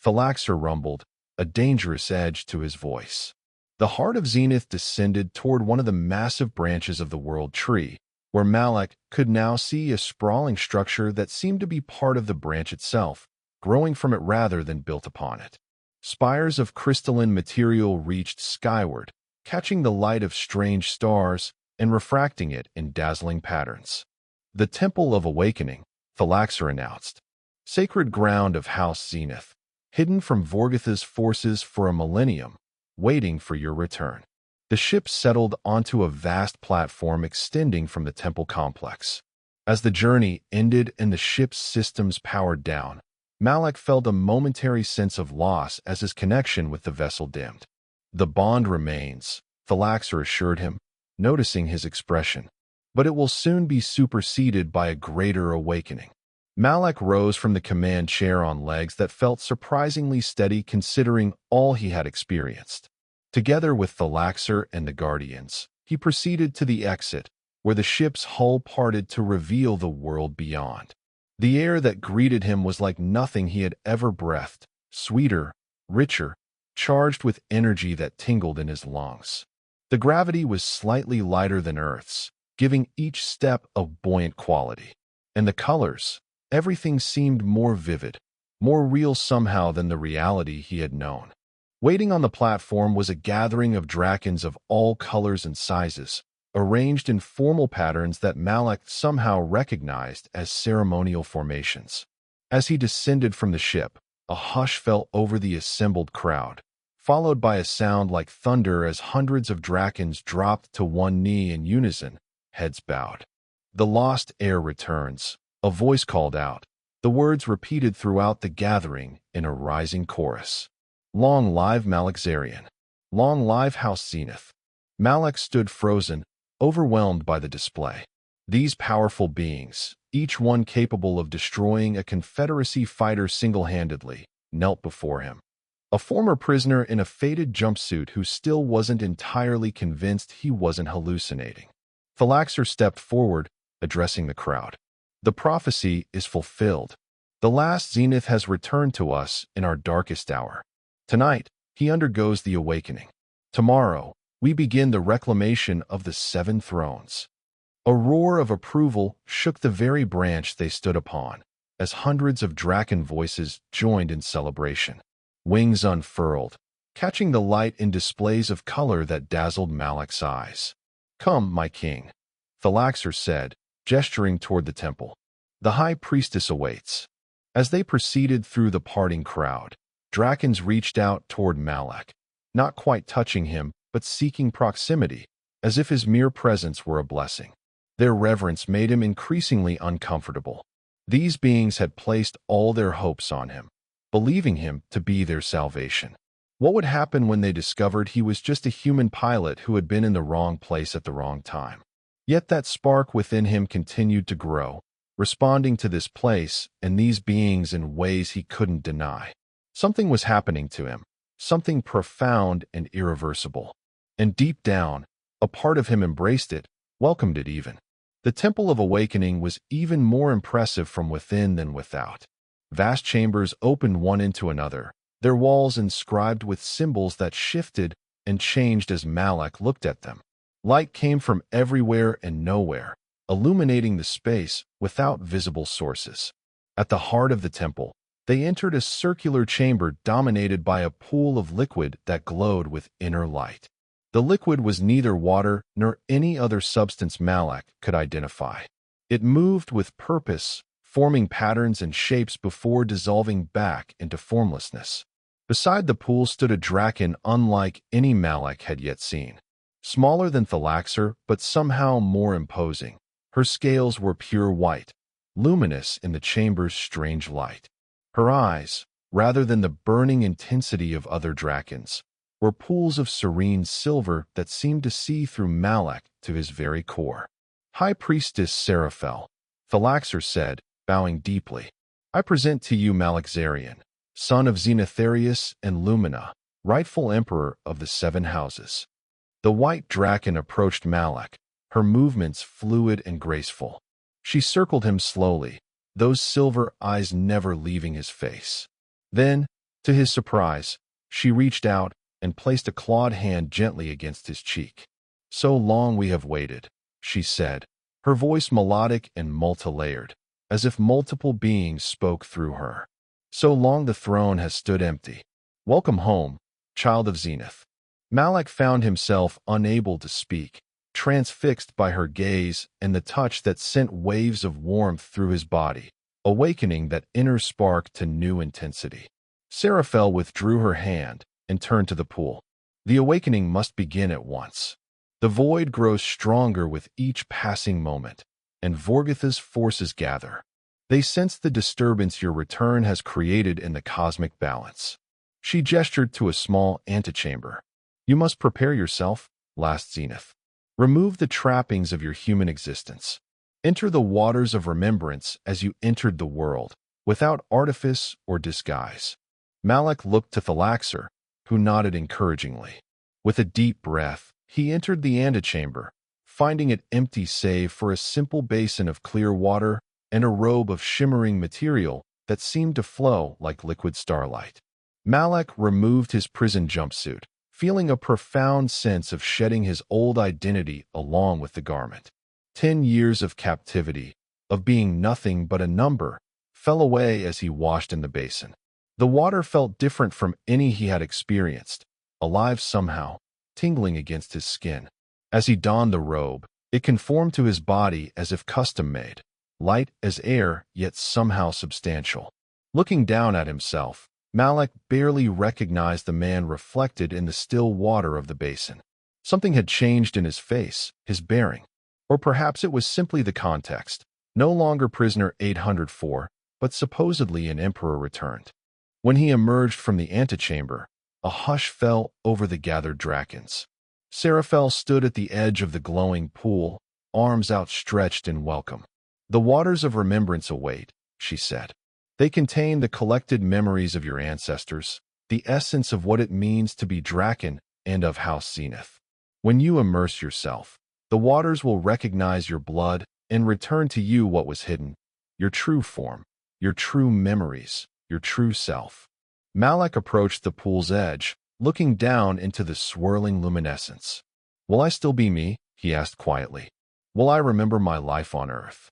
Thalaxer rumbled, a dangerous edge to his voice. The Heart of Zenith descended toward one of the massive branches of the World Tree, where Malak could now see a sprawling structure that seemed to be part of the branch itself, growing from it rather than built upon it. Spires of crystalline material reached skyward, catching the light of strange stars and refracting it in dazzling patterns. "The Temple of Awakening," Thalaxer announced. "Sacred ground of House Zenith, hidden from Vorgotha's forces for a millennium, waiting for your return." The ship settled onto a vast platform extending from the temple complex. As the journey ended and the ship's systems powered down, Malak felt a momentary sense of loss as his connection with the vessel dimmed. "The bond remains," Thalaxer assured him, noticing his expression, "but it will soon be superseded by a greater awakening." Malak rose from the command chair on legs that felt surprisingly steady considering all he had experienced. Together with Thalaxer and the Guardians, he proceeded to the exit, where the ship's hull parted to reveal the world beyond. The air that greeted him was like nothing he had ever breathed, sweeter, richer, charged with energy that tingled in his lungs. The gravity was slightly lighter than Earth's, giving each step a buoyant quality. And the colors, everything seemed more vivid, more real somehow than the reality he had known. Waiting on the platform was a gathering of drakons of all colors and sizes, arranged in formal patterns that Malak somehow recognized as ceremonial formations. As he descended from the ship, a hush fell over the assembled crowd, followed by a sound like thunder as hundreds of drakons dropped to one knee in unison, heads bowed. "The lost heir returns," a voice called out, the words repeated throughout the gathering in a rising chorus. "Long live Malakzarian! Long live House Zenith!" Malak stood frozen, overwhelmed by the display. These powerful beings, each one capable of destroying a Confederacy fighter single-handedly, knelt before him. A former prisoner in a faded jumpsuit who still wasn't entirely convinced he wasn't hallucinating. Thalaxer stepped forward, addressing the crowd. "The prophecy is fulfilled. The last Zenith has returned to us in our darkest hour. Tonight, he undergoes the awakening. Tomorrow, we begin the reclamation of the 7 thrones." A roar of approval shook the very branch they stood upon, as hundreds of Draken voices joined in celebration. Wings unfurled, catching the light in displays of color that dazzled Malak's eyes. "Come, my king," Thalaxer said, gesturing toward the temple. "The high priestess awaits." As they proceeded through the parting crowd, Drakons reached out toward Malak, not quite touching him, but seeking proximity, as if his mere presence were a blessing. Their reverence made him increasingly uncomfortable. These beings had placed all their hopes on him, believing him to be their salvation. What would happen when they discovered he was just a human pilot who had been in the wrong place at the wrong time? Yet that spark within him continued to grow, responding to this place and these beings in ways he couldn't deny. Something was happening to him, something profound and irreversible. And deep down, a part of him embraced it, welcomed it even. The Temple of Awakening was even more impressive from within than without. Vast chambers opened one into another, their walls inscribed with symbols that shifted and changed as Malak looked at them. Light came from everywhere and nowhere, illuminating the space without visible sources. At the heart of the temple, they entered a circular chamber dominated by a pool of liquid that glowed with inner light. The liquid was neither water nor any other substance Malak could identify. It moved with purpose, forming patterns and shapes before dissolving back into formlessness. Beside the pool stood a Draken unlike any Malak had yet seen. Smaller than Thalaxer, but somehow more imposing. Her scales were pure white, luminous in the chamber's strange light. Her eyes, rather than the burning intensity of other dragons, were pools of serene silver that seemed to see through Malak to his very core. High Priestess Seraphel, Thalaxer said, bowing deeply, I present to you Malakzarian, son of Xenotherius and Lumina, rightful emperor of the Seven Houses. The white draken approached Malak, her movements fluid and graceful. She circled him slowly, those silver eyes never leaving his face. Then, to his surprise, she reached out and placed a clawed hand gently against his cheek. So long we have waited, she said, her voice melodic and multi-layered, as if multiple beings spoke through her. So long the throne has stood empty. Welcome home, child of Zenith. Malak found himself unable to speak, transfixed by her gaze and the touch that sent waves of warmth through his body, awakening that inner spark to new intensity. Seraphel withdrew her hand and turned to the pool. The awakening must begin at once. The void grows stronger with each passing moment, and Vorgotha's forces gather. They sense the disturbance your return has created in the cosmic balance. She gestured to a small antechamber. You must prepare yourself, last Zenith. Remove the trappings of your human existence. Enter the waters of remembrance as you entered the world, without artifice or disguise. Malak looked to Thalaxer, who nodded encouragingly. With a deep breath, he entered the antechamber, finding it empty save for a simple basin of clear water and a robe of shimmering material that seemed to flow like liquid starlight. Malak removed his prison jumpsuit, feeling a profound sense of shedding his old identity along with the garment. 10 years of captivity, of being nothing but a number, fell away as he washed in the basin. The water felt different from any he had experienced, alive somehow, tingling against his skin. As he donned the robe, it conformed to his body as if custom-made, light as air yet somehow substantial. Looking down at himself, Malak barely recognized the man reflected in the still water of the basin. Something had changed in his face, his bearing. Or perhaps it was simply the context. No longer prisoner 804, but supposedly an emperor returned. When he emerged from the antechamber, a hush fell over the gathered drakens. Seraphel stood at the edge of the glowing pool, arms outstretched in welcome. The waters of remembrance await, she said. They contain the collected memories of your ancestors, the essence of what it means to be Draken and of House Zenith. When you immerse yourself, the waters will recognize your blood and return to you what was hidden, your true form, your true memories, your true self. Malak approached the pool's edge, looking down into the swirling luminescence. Will I still be me? He asked quietly. Will I remember my life on Earth?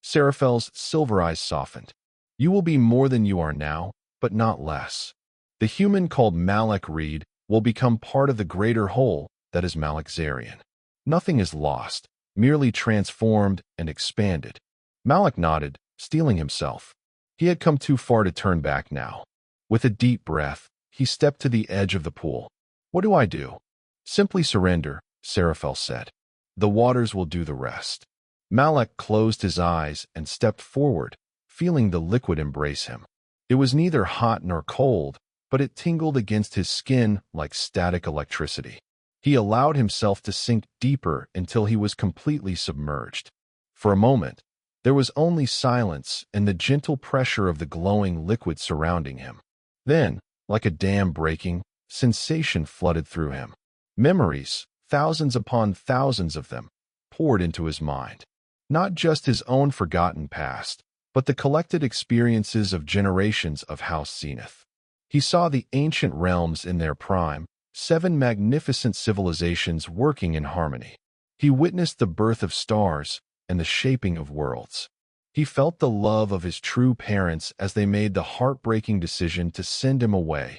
Seraphel's silver eyes softened. You will be more than you are now, but not less. The human called Malak Reed will become part of the greater whole that is Malakzarian. Nothing is lost, merely transformed and expanded. Malak nodded, steeling himself. He had come too far to turn back now. With a deep breath, he stepped to the edge of the pool. What do I do? Simply surrender, Seraphel said. The waters will do the rest. Malak closed his eyes and stepped forward, feeling the liquid embrace him. It was neither hot nor cold, but it tingled against his skin like static electricity. He allowed himself to sink deeper until he was completely submerged. For a moment, there was only silence and the gentle pressure of the glowing liquid surrounding him. Then, like a dam breaking, sensation flooded through him. Memories, thousands upon thousands of them, poured into his mind. Not just his own forgotten past, but the collected experiences of generations of House Zenith. He saw the ancient realms in their prime, 7 magnificent civilizations working in harmony. He witnessed the birth of stars and the shaping of worlds. He felt the love of his true parents as they made the heartbreaking decision to send him away,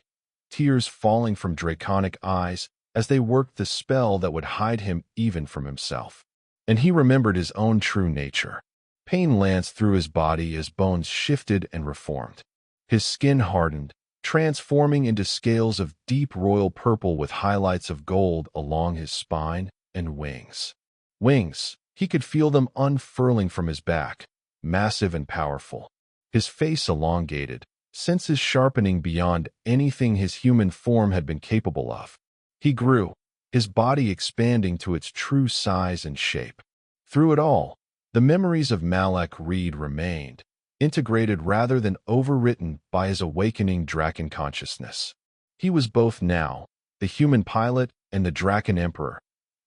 tears falling from draconic eyes as they worked the spell that would hide him even from himself. And he remembered his own true nature. Pain lanced through his body as bones shifted and reformed. His skin hardened, transforming into scales of deep royal purple with highlights of gold along his spine and wings. Wings, he could feel them unfurling from his back, massive and powerful. His face elongated, senses sharpening beyond anything his human form had been capable of. He grew, his body expanding to its true size and shape. Through it all, the memories of Malak Reed remained, integrated rather than overwritten by his awakening Draken consciousness. He was both now, the human pilot and the Draken Emperor,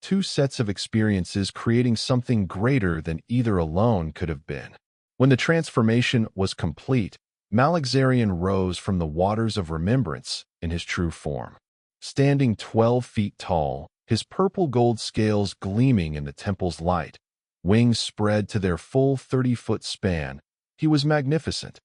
two sets of experiences creating something greater than either alone could have been. When the transformation was complete, Malakzarian rose from the waters of remembrance in his true form. Standing 12 feet tall, his purple-gold scales gleaming in the temple's light, wings spread to their full 30-foot span, he was magnificent,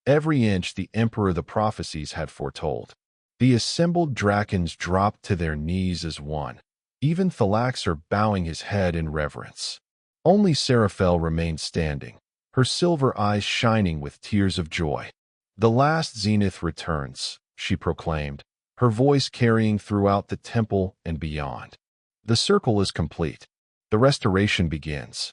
every inch the Emperor the prophecies had foretold. The assembled Drakens dropped to their knees as one, even Thalaxer bowing his head in reverence. Only Seraphel remained standing, her silver eyes shining with tears of joy. "The last zenith returns," she proclaimed, her voice carrying throughout the temple and beyond. "The circle is complete. The restoration begins."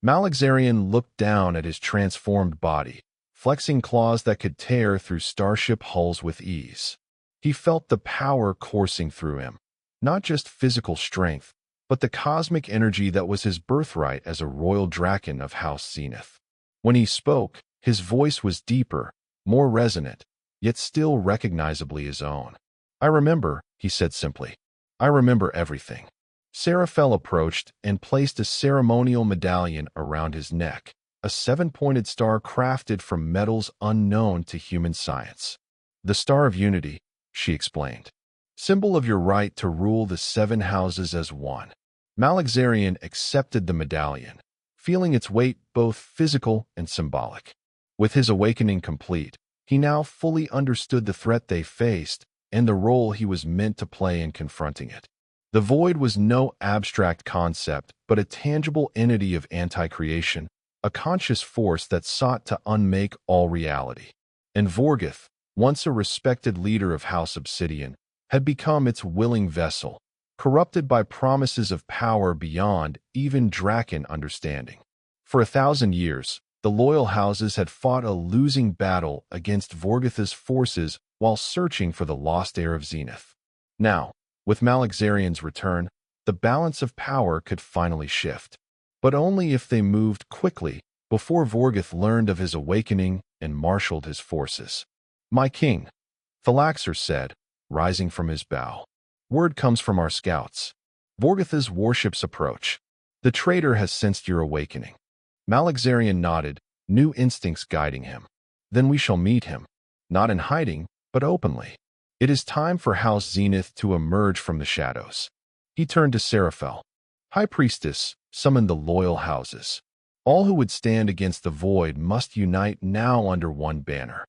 Malakzarian looked down at his transformed body, flexing claws that could tear through starship hulls with ease. He felt the power coursing through him, not just physical strength, but the cosmic energy that was his birthright as a royal Draken of House Zenith. When he spoke, his voice was deeper, more resonant, yet still recognizably his own. "I remember," he said simply. "I remember everything." Seraphel approached and placed a ceremonial medallion around his neck, a 7-pointed star crafted from metals unknown to human science. "The Star of Unity," she explained. "Symbol of your right to rule the 7 houses as one." Malakzarian accepted the medallion, feeling its weight both physical and symbolic. With his awakening complete, he now fully understood the threat they faced and the role he was meant to play in confronting it. The void was no abstract concept, but a tangible entity of anti-creation, a conscious force that sought to unmake all reality. And Vorgoth, once a respected leader of House Obsidian, had become its willing vessel, corrupted by promises of power beyond even Draken understanding. For 1,000 years, the loyal houses had fought a losing battle against Vorgoth's forces while searching for the lost heir of Zenith. Now, with Malakzarian's return, the balance of power could finally shift. But only if they moved quickly, before Vorgoth learned of his awakening and marshaled his forces. "My king," Thalaxer said, rising from his bow. "Word comes from our scouts. Vorgoth's warships approach. The traitor has sensed your awakening." Malakzarian nodded, new instincts guiding him. "Then we shall meet him, not in hiding, but openly. It is time for House Zenith to emerge from the shadows." He turned to Seraphel. "High Priestess, summon the loyal houses. All who would stand against the void must unite now under one banner."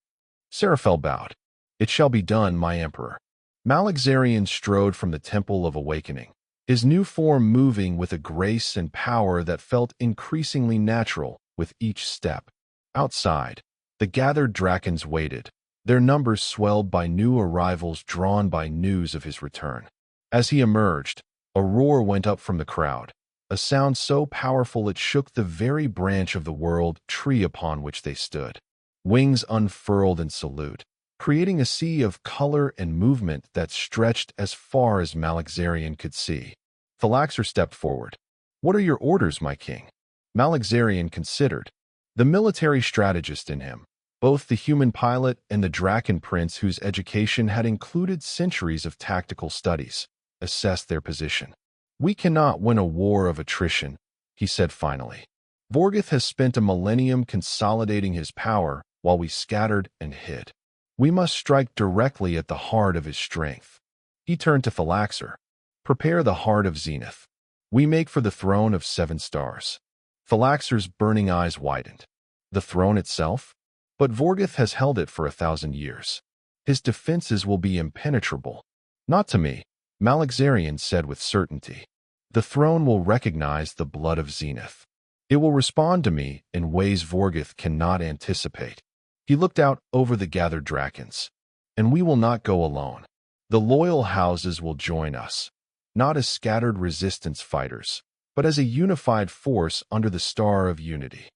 Seraphel bowed. "It shall be done, my Emperor." Malakzarian strode from the Temple of Awakening, his new form moving with a grace and power that felt increasingly natural with each step. Outside, the gathered Drakens waited, their numbers swelled by new arrivals drawn by news of his return. As he emerged, a roar went up from the crowd, a sound so powerful it shook the very branch of the world tree upon which they stood. Wings unfurled in salute, creating a sea of color and movement that stretched as far as Malakzarian could see. Thalaxer stepped forward. "What are your orders, my king?" Malakzarian considered. The military strategist in him, both the human pilot and the Draken prince whose education had included centuries of tactical studies, assessed their position. "We cannot win a war of attrition," he said finally. "Vorgoth has spent a millennium consolidating his power while we scattered and hid. We must strike directly at the heart of his strength." He turned to Thalaxer. "Prepare the heart of Zenith. We make for the throne of 7 stars." Thalaxer's burning eyes widened. "The throne itself? But Vorgoth has held it for 1,000 years. His defenses will be impenetrable." "Not to me," Malakzarian said with certainty. "The throne will recognize the blood of Zenith. It will respond to me in ways Vorgoth cannot anticipate." He looked out over the gathered Drakens. "And we will not go alone. The loyal houses will join us, not as scattered resistance fighters, but as a unified force under the Star of Unity."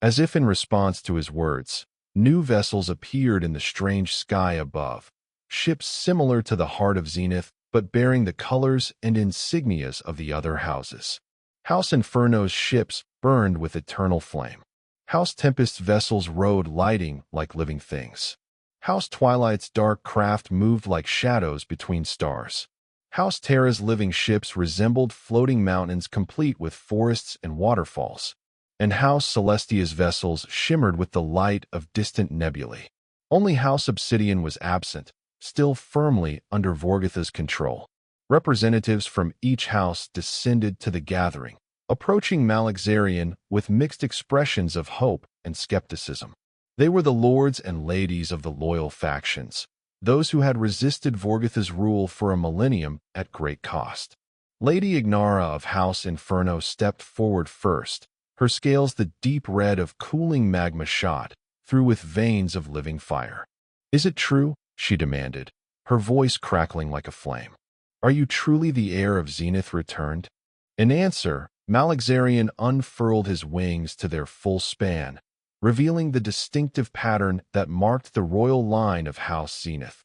As if in response to his words, New vessels appeared in the strange sky above, ships similar to the Heart of Zenith, but bearing the colors and insignias of the other houses. House Inferno's ships burned with eternal flame. House Tempest's vessels rode lighting like living things. House Twilight's dark craft moved like shadows between stars. House Terra's living ships resembled floating mountains complete with forests and waterfalls. And House Celestia's vessels shimmered with the light of distant nebulae. Only House Obsidian was absent, still firmly under Vorgotha's control. Representatives from each house descended to the gathering, approaching Malexarian with mixed expressions of hope and skepticism. They were the lords and ladies of the loyal factions, those who had resisted Vorgotha's rule for a millennium at great cost. Lady Ignara of House Inferno stepped forward first, her scales the deep red of cooling magma shot through with veins of living fire. "Is it true?" she demanded, her voice crackling like a flame. "Are you truly the heir of Zenith returned?" In answer, Malexarian unfurled his wings to their full span, revealing the distinctive pattern that marked the royal line of House Zenith.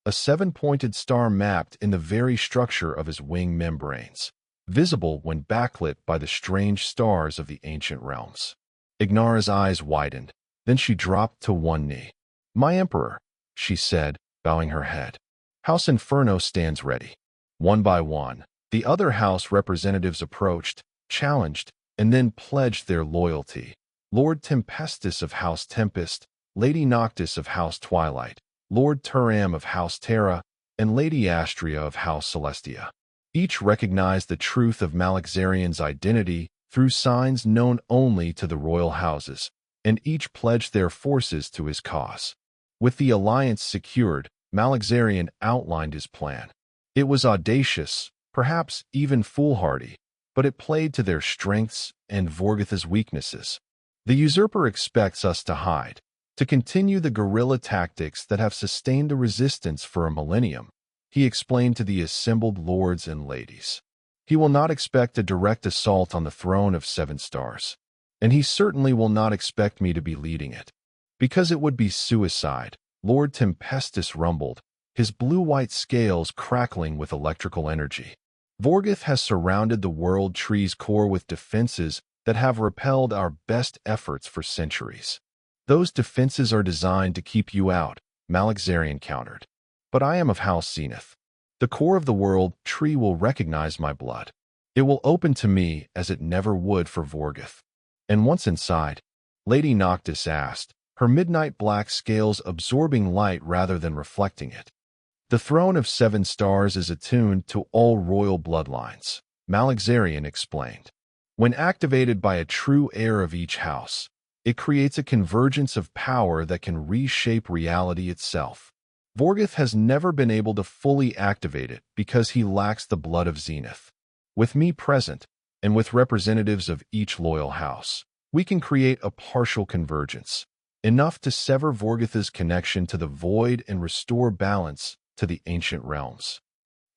A seven-pointed star mapped in the very structure of his wing membranes, visible when backlit by the strange stars of the ancient realms. Ignara's eyes widened, then she dropped to one knee. "My Emperor," she said, bowing her head. "House Inferno stands ready." One by one, the other house representatives approached, challenged, and then pledged their loyalty. Lord Tempestus of House Tempest, Lady Noctis of House Twilight, Lord Turam of House Terra, and Lady Astria of House Celestia. Each recognized the truth of Malexarian's identity through signs known only to the royal houses, and each pledged their forces to his cause. With the alliance secured, Malexarian outlined his plan. It was audacious, perhaps even foolhardy, but it played to their strengths and Vorgotha's weaknesses. The usurper expects us to hide, to continue the guerrilla tactics that have sustained the resistance for a millennium, he explained to the assembled lords and ladies. He will not expect a direct assault on the throne of 7 stars, and he certainly will not expect me to be leading it. Because it would be suicide, Lord Tempestus rumbled, his blue-white scales crackling with electrical energy. Vorgoth has surrounded the World Tree's core with defenses that have repelled our best efforts for centuries. Those defenses are designed to keep you out, Malexarian countered. But I am of House Zenith. The core of the World Tree will recognize my blood. It will open to me as it never would for Vorgoth. And once inside, Lady Noctis asked, her midnight black scales absorbing light rather than reflecting it. The throne of 7 stars is attuned to all royal bloodlines, Malexarian explained. When activated by a true heir of each house, it creates a convergence of power that can reshape reality itself. Vorgoth has never been able to fully activate it because he lacks the blood of Zenith. With me present, and with representatives of each loyal house, we can create a partial convergence, enough to sever Vorgotha's connection to the void and restore balance to the ancient realms.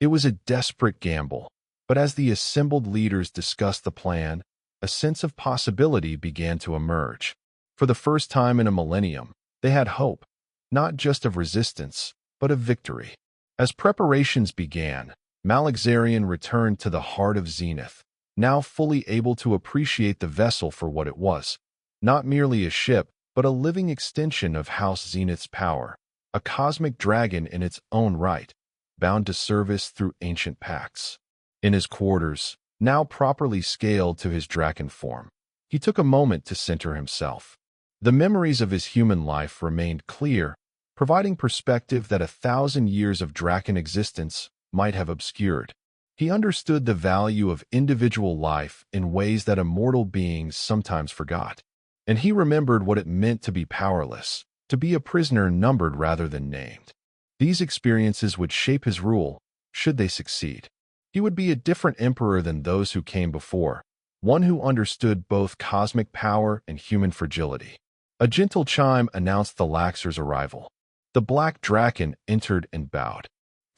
It was a desperate gamble, but as the assembled leaders discussed the plan, a sense of possibility began to emerge. For the first time in a millennium, they had hope, not just of resistance, but of victory. As preparations began, Malexarian returned to the heart of Zenith, now fully able to appreciate the vessel for what it was, not merely a ship, but a living extension of House Zenith's power, a cosmic dragon in its own right, bound to service through ancient pacts. In his quarters, now properly scaled to his draken form, he took a moment to center himself. The memories of his human life remained clear, providing perspective that 1,000 years of draken existence might have obscured. He understood the value of individual life in ways that immortal beings sometimes forgot. And he remembered what it meant to be powerless, to be a prisoner numbered rather than named. These experiences would shape his rule, should they succeed. He would be a different emperor than those who came before, one who understood both cosmic power and human fragility. A gentle chime announced the Laxer's arrival. The black draken entered and bowed.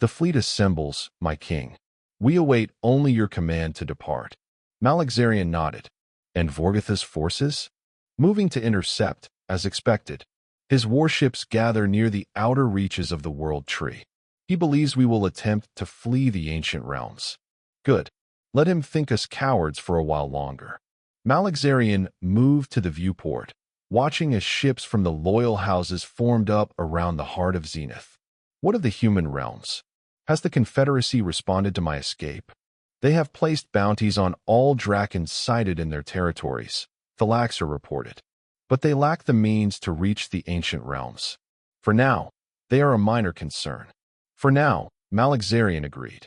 "The fleet assembles, my king. We await only your command to depart." Malexarian nodded. "And Vorgotha's forces?" "Moving to intercept, as expected." His warships gather near the outer reaches of the World Tree. He believes we will attempt to flee the ancient realms. Good. Let him think us cowards for a while longer. Malexarian moved to the viewport, watching as ships from the loyal houses formed up around the heart of Zenith. What of the human realms? Has the Confederacy responded to my escape? They have placed bounties on all Drakons sighted in their territories, Thalaxer reported. But they lack the means to reach the ancient realms. For now, they are a minor concern. For now, Malexarian agreed.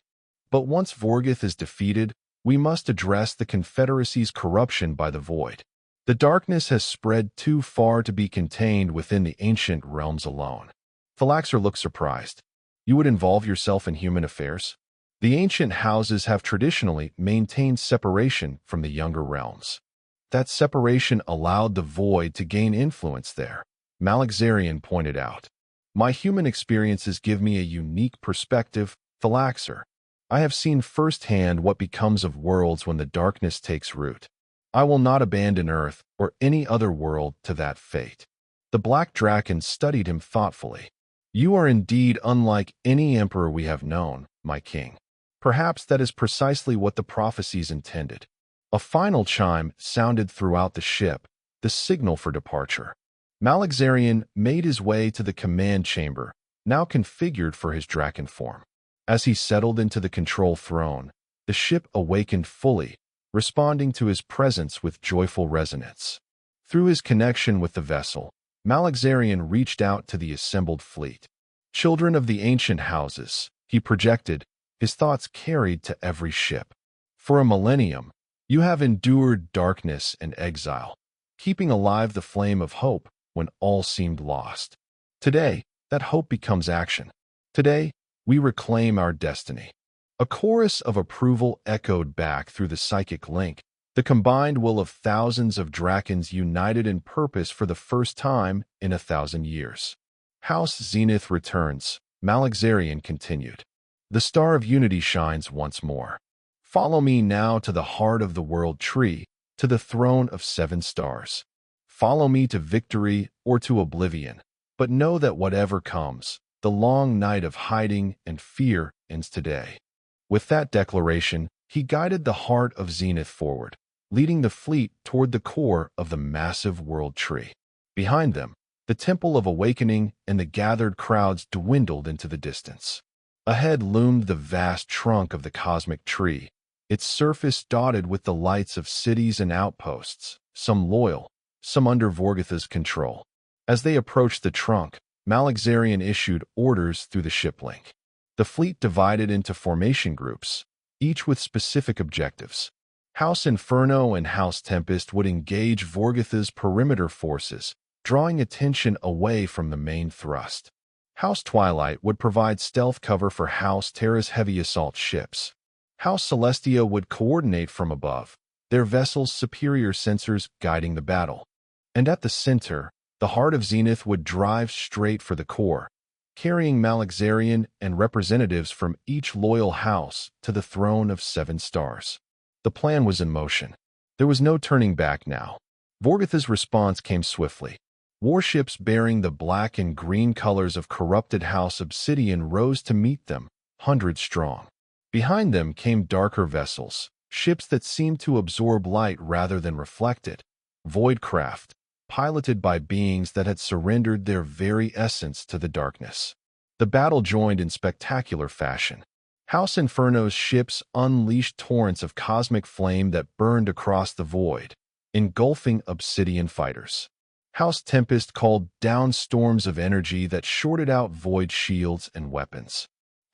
But once Vorgoth is defeated, we must address the Confederacy's corruption by the Void. The darkness has spread too far to be contained within the ancient realms alone. Thalaxer looked surprised. You would involve yourself in human affairs? The ancient houses have traditionally maintained separation from the younger realms. That separation allowed the Void to gain influence there, Malexarian pointed out. My human experiences give me a unique perspective, Thalaxer. I have seen firsthand what becomes of worlds when the darkness takes root. I will not abandon Earth or any other world to that fate. The Black Drakon studied him thoughtfully. You are indeed unlike any emperor we have known, my king. Perhaps that is precisely what the prophecies intended. A final chime sounded throughout the ship, the signal for departure. Malexarian made his way to the command chamber, now configured for his Drakon form. As he settled into the control throne, the ship awakened fully, responding to his presence with joyful resonance. Through his connection with the vessel, Malexarian reached out to the assembled fleet. Children of the ancient houses, he projected, his thoughts carried to every ship. For a millennium, you have endured darkness and exile, keeping alive the flame of hope when all seemed lost. Today, that hope becomes action. Today, we reclaim our destiny. A chorus of approval echoed back through the psychic link, the combined will of thousands of Drakons united in purpose for the first time in 1,000 years. House Zenith returns, Malexarian continued. The star of unity shines once more. Follow me now to the heart of the World Tree, to the throne of 7 stars. Follow me to victory or to oblivion, but know that whatever comes, the long night of hiding and fear ends today. With that declaration, he guided the heart of Zenith forward, leading the fleet toward the core of the massive World Tree. Behind them, the Temple of Awakening and the gathered crowds dwindled into the distance. Ahead loomed the vast trunk of the cosmic tree, its surface dotted with the lights of cities and outposts, some loyal, some under Vorgoth's control. As they approached the trunk, Malexarian issued orders through the ship link. The fleet divided into formation groups, each with specific objectives. House Inferno and House Tempest would engage Vorgoth's perimeter forces, drawing attention away from the main thrust. House Twilight would provide stealth cover for House Terra's heavy assault ships. House Celestia would coordinate from above, their vessels' superior sensors guiding the battle. And at the center, the heart of Zenith would drive straight for the core, carrying Malexarian and representatives from each loyal house to the throne of 7 stars. The plan was in motion. There was no turning back now. Vorgoth's response came swiftly. Warships bearing the black and green colors of corrupted House Obsidian rose to meet them, hundreds strong. Behind them came darker vessels, ships that seemed to absorb light rather than reflect it, voidcraft, piloted by beings that had surrendered their very essence to the darkness. The battle joined in spectacular fashion. House Inferno's ships unleashed torrents of cosmic flame that burned across the void, engulfing Obsidian fighters. House Tempest called down storms of energy that shorted out void shields and weapons.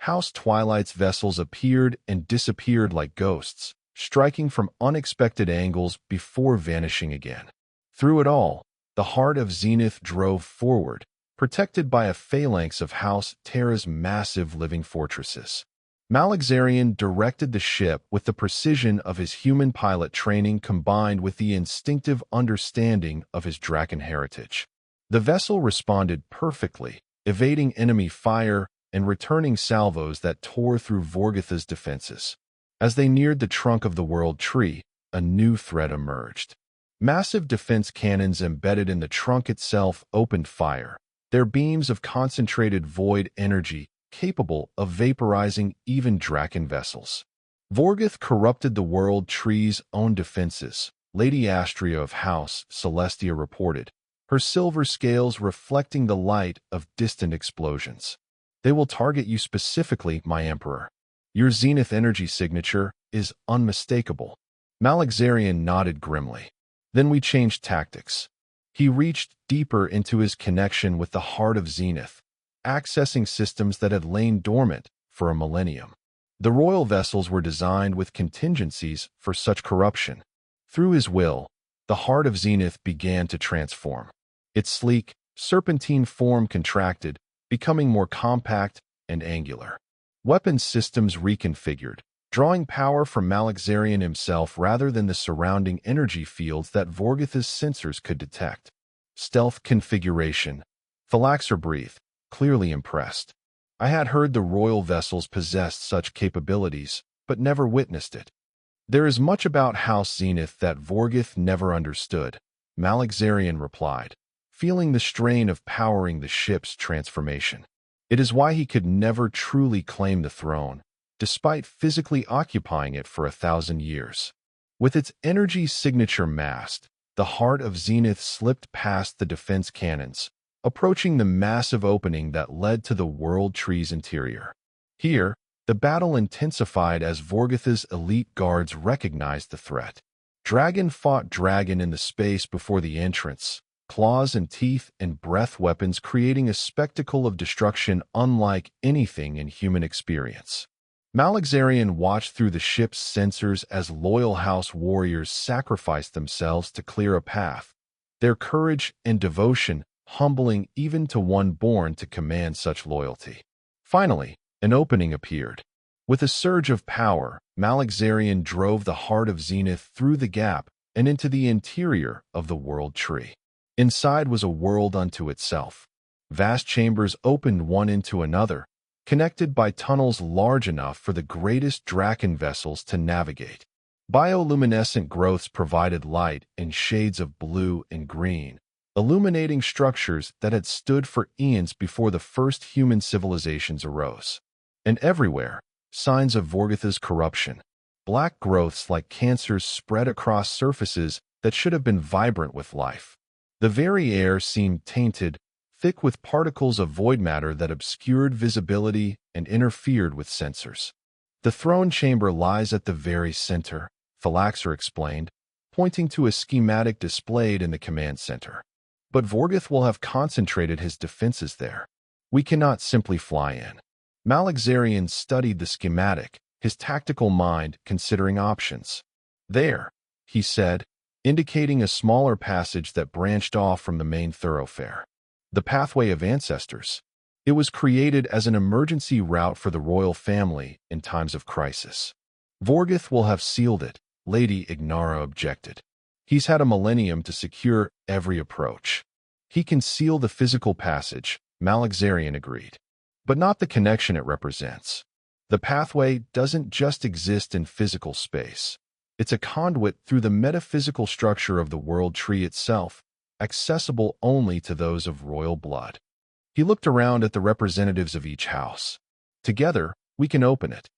House Twilight's vessels appeared and disappeared like ghosts, striking from unexpected angles before vanishing again. Through it all, the heart of Zenith drove forward, protected by a phalanx of House Terra's massive living fortresses. Malexarian directed the ship with the precision of his human pilot training combined with the instinctive understanding of his Drakon heritage. The vessel responded perfectly, evading enemy fire and returning salvos that tore through Vorgoth's defenses. As they neared the trunk of the World Tree, a new threat emerged. Massive defense cannons embedded in the trunk itself opened fire, their beams of concentrated void energy capable of vaporizing even Draken vessels. Vorgoth corrupted the world tree's own defenses, Lady Astria of House Celestia reported, her silver scales reflecting the light of distant explosions. They will target you specifically, my Emperor. Your zenith energy signature is unmistakable. Malexarian nodded grimly. Then we changed tactics. He reached deeper into his connection with the heart of Zenith, accessing systems that had lain dormant for a millennium. The royal vessels were designed with contingencies for such corruption. Through his will, the heart of Zenith began to transform. Its sleek, serpentine form contracted, becoming more compact and angular. Weapons systems reconfigured, drawing power from Malexarian himself rather than the surrounding energy fields that Vorgoth's sensors could detect. Stealth configuration. Phalaxer breathed, clearly impressed. I had heard the royal vessels possessed such capabilities, but never witnessed it. There is much about House Zenith that Vorgoth never understood, Malexarian replied, feeling the strain of powering the ship's transformation. It is why he could never truly claim the throne, despite physically occupying it for 1,000 years. With its energy signature masked, the heart of Zenith slipped past the defense cannons, approaching the massive opening that led to the world tree's interior. Here, the battle intensified as Vorgoth's elite guards recognized the threat. Dragon fought dragon in the space before the entrance, claws and teeth and breath weapons creating a spectacle of destruction unlike anything in human experience. Malexarian watched through the ship's sensors as loyal house warriors sacrificed themselves to clear a path, their courage and devotion humbling even to one born to command such loyalty. Finally, an opening appeared. With a surge of power, Malexarian drove the heart of Zenith through the gap and into the interior of the world tree. Inside was a world unto itself. Vast chambers opened one into another, connected by tunnels large enough for the greatest Draken vessels to navigate. Bioluminescent growths provided light in shades of blue and green, illuminating structures that had stood for eons before the first human civilizations arose. And everywhere, signs of Vorgoth's corruption. Black growths like cancers spread across surfaces that should have been vibrant with life. The very air seemed tainted, thick with particles of void matter that obscured visibility and interfered with sensors. The throne chamber lies at the very center, Phalaxer explained, pointing to a schematic displayed in the command center. But Vorgoth will have concentrated his defenses there. We cannot simply fly in. Malexarian studied the schematic, his tactical mind considering options. There, he said, indicating a smaller passage that branched off from the main thoroughfare. The Pathway of Ancestors. It was created as an emergency route for the royal family in times of crisis. Vorgoth will have sealed it, Lady Ignara objected. He's had a millennium to secure every approach. He can seal the physical passage, Malexarian agreed, but not the connection it represents. The pathway doesn't just exist in physical space. It's a conduit through the metaphysical structure of the world tree itself, accessible only to those of royal blood. He looked around at the representatives of each house. Together, we can open it.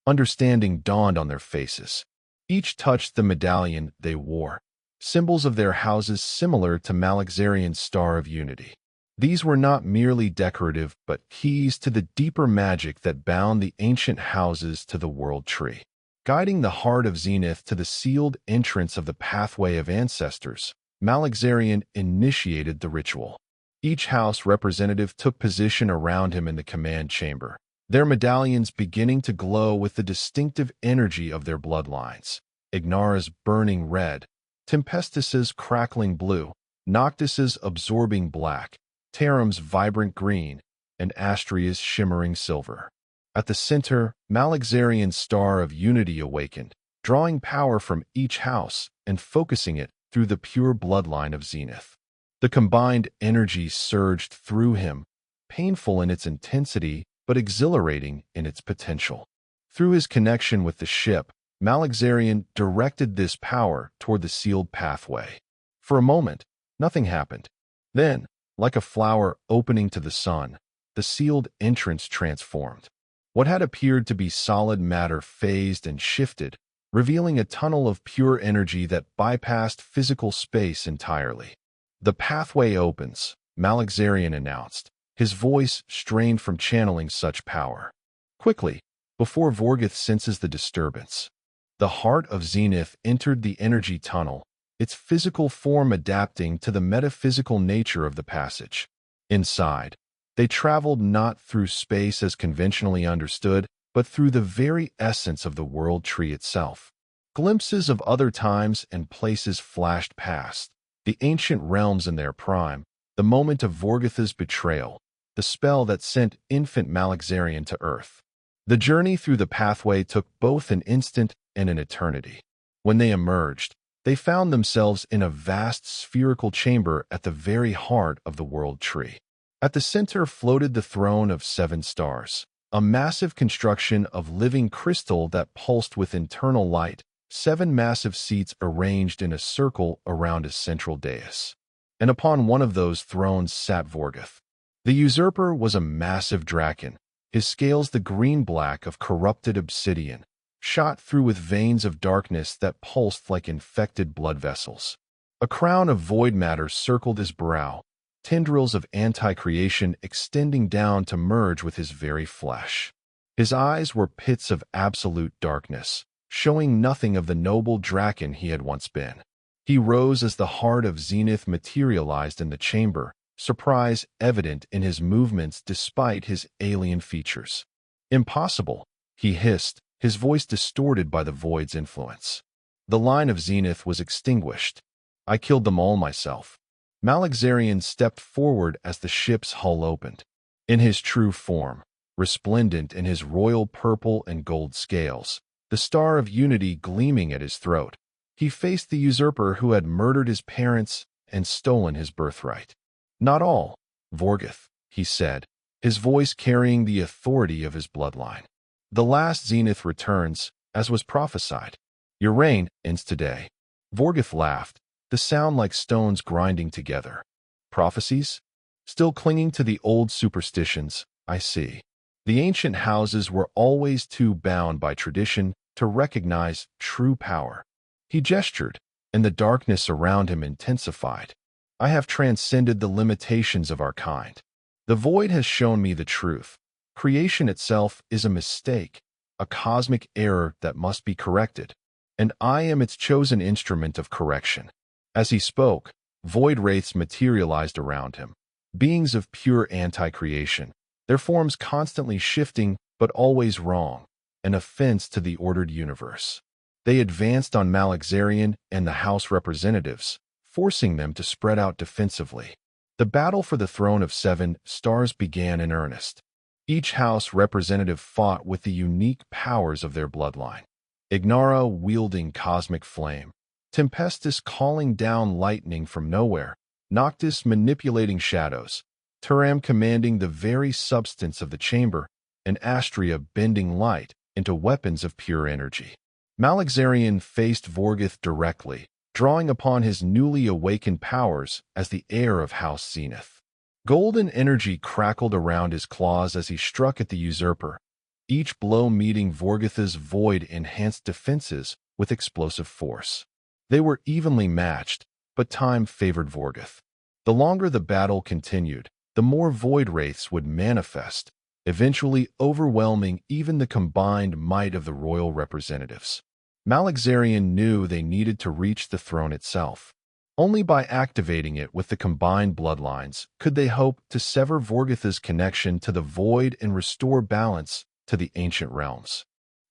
Understanding dawned on their faces. Each touched the medallion they wore, symbols of their houses similar to Malexarian's Star of Unity. These were not merely decorative but keys to the deeper magic that bound the ancient houses to the world tree. Guiding the heart of Zenith to the sealed entrance of the Pathway of Ancestors, Malexarian initiated the ritual. Each house representative took position around him in the command chamber, their medallions beginning to glow with the distinctive energy of their bloodlines. Ignara's burning red, Tempestus's crackling blue, Noctis's absorbing black, Taram's vibrant green, and Astria's shimmering silver. At the center, Malexarian's Star of Unity awakened, drawing power from each house and focusing it through the pure bloodline of Zenith. The combined energy surged through him, painful in its intensity but exhilarating in its potential. Through his connection with the ship, Malexarian directed this power toward the sealed pathway. For a moment, nothing happened. Then, like a flower opening to the sun, the sealed entrance transformed. What had appeared to be solid matter phased and shifted, revealing a tunnel of pure energy that bypassed physical space entirely. "The pathway opens," Malexarian announced, his voice strained from channeling such power. Quickly, before Vorgoth senses the disturbance, the heart of Zenith entered the energy tunnel, its physical form adapting to the metaphysical nature of the passage. Inside, they traveled not through space as conventionally understood, but through the very essence of the world tree itself. Glimpses of other times and places flashed past, the ancient realms in their prime, the moment of Vorgoth's betrayal, the spell that sent infant Malexarian to Earth. The journey through the pathway took both an instant and an eternity. When they emerged, they found themselves in a vast spherical chamber at the very heart of the world tree. At the center floated the throne of 7 stars, a massive construction of living crystal that pulsed with internal light, 7 massive seats arranged in a circle around a central dais. And upon one of those thrones sat Vorgoth. The usurper was a massive draken, his scales the green-black of corrupted obsidian, shot through with veins of darkness that pulsed like infected blood vessels. A crown of void matter circled his brow, tendrils of anti-creation extending down to merge with his very flesh. His eyes were pits of absolute darkness, showing nothing of the noble draken he had once been. He rose as the heart of Zenith materialized in the chamber, surprise evident in his movements despite his alien features. "Impossible," he hissed, his voice distorted by the void's influence. The line of Zenith was extinguished. "I killed them all myself." Malexarian stepped forward as the ship's hull opened. In his true form, resplendent in his royal purple and gold scales, the star of unity gleaming at his throat, he faced the usurper who had murdered his parents and stolen his birthright. "Not all, Vorgoth," he said, his voice carrying the authority of his bloodline. "The last Zenith returns, as was prophesied. Your reign ends today." Vorgoth laughed, the sound like stones grinding together. "Prophecies? Still clinging to the old superstitions, I see." The ancient houses were always too bound by tradition to recognize true power. He gestured, and the darkness around him intensified. "I have transcended the limitations of our kind. The void has shown me the truth. Creation itself is a mistake, a cosmic error that must be corrected, and I am its chosen instrument of correction." As he spoke, void wraiths materialized around him, beings of pure anti-creation, their forms constantly shifting but always wrong, an offense to the ordered universe. They advanced on Malexarian and the House representatives, forcing them to spread out defensively. The battle for the throne of 7 stars began in earnest. Each House representative fought with the unique powers of their bloodline. Ignara wielding cosmic flame, Tempestus calling down lightning from nowhere, Noctis manipulating shadows, Turam commanding the very substance of the chamber, and Astria bending light into weapons of pure energy. Malexarian faced Vorgoth directly, drawing upon his newly awakened powers as the heir of House Zenith. Golden energy crackled around his claws as he struck at the usurper, each blow meeting Vorgoth's void-enhanced defenses with explosive force. They were evenly matched, but time favored Vorgoth. The longer the battle continued, the more void wraiths would manifest, eventually overwhelming even the combined might of the royal representatives. Malexarian knew they needed to reach the throne itself. Only by activating it with the combined bloodlines could they hope to sever Vorgoth's connection to the void and restore balance to the ancient realms.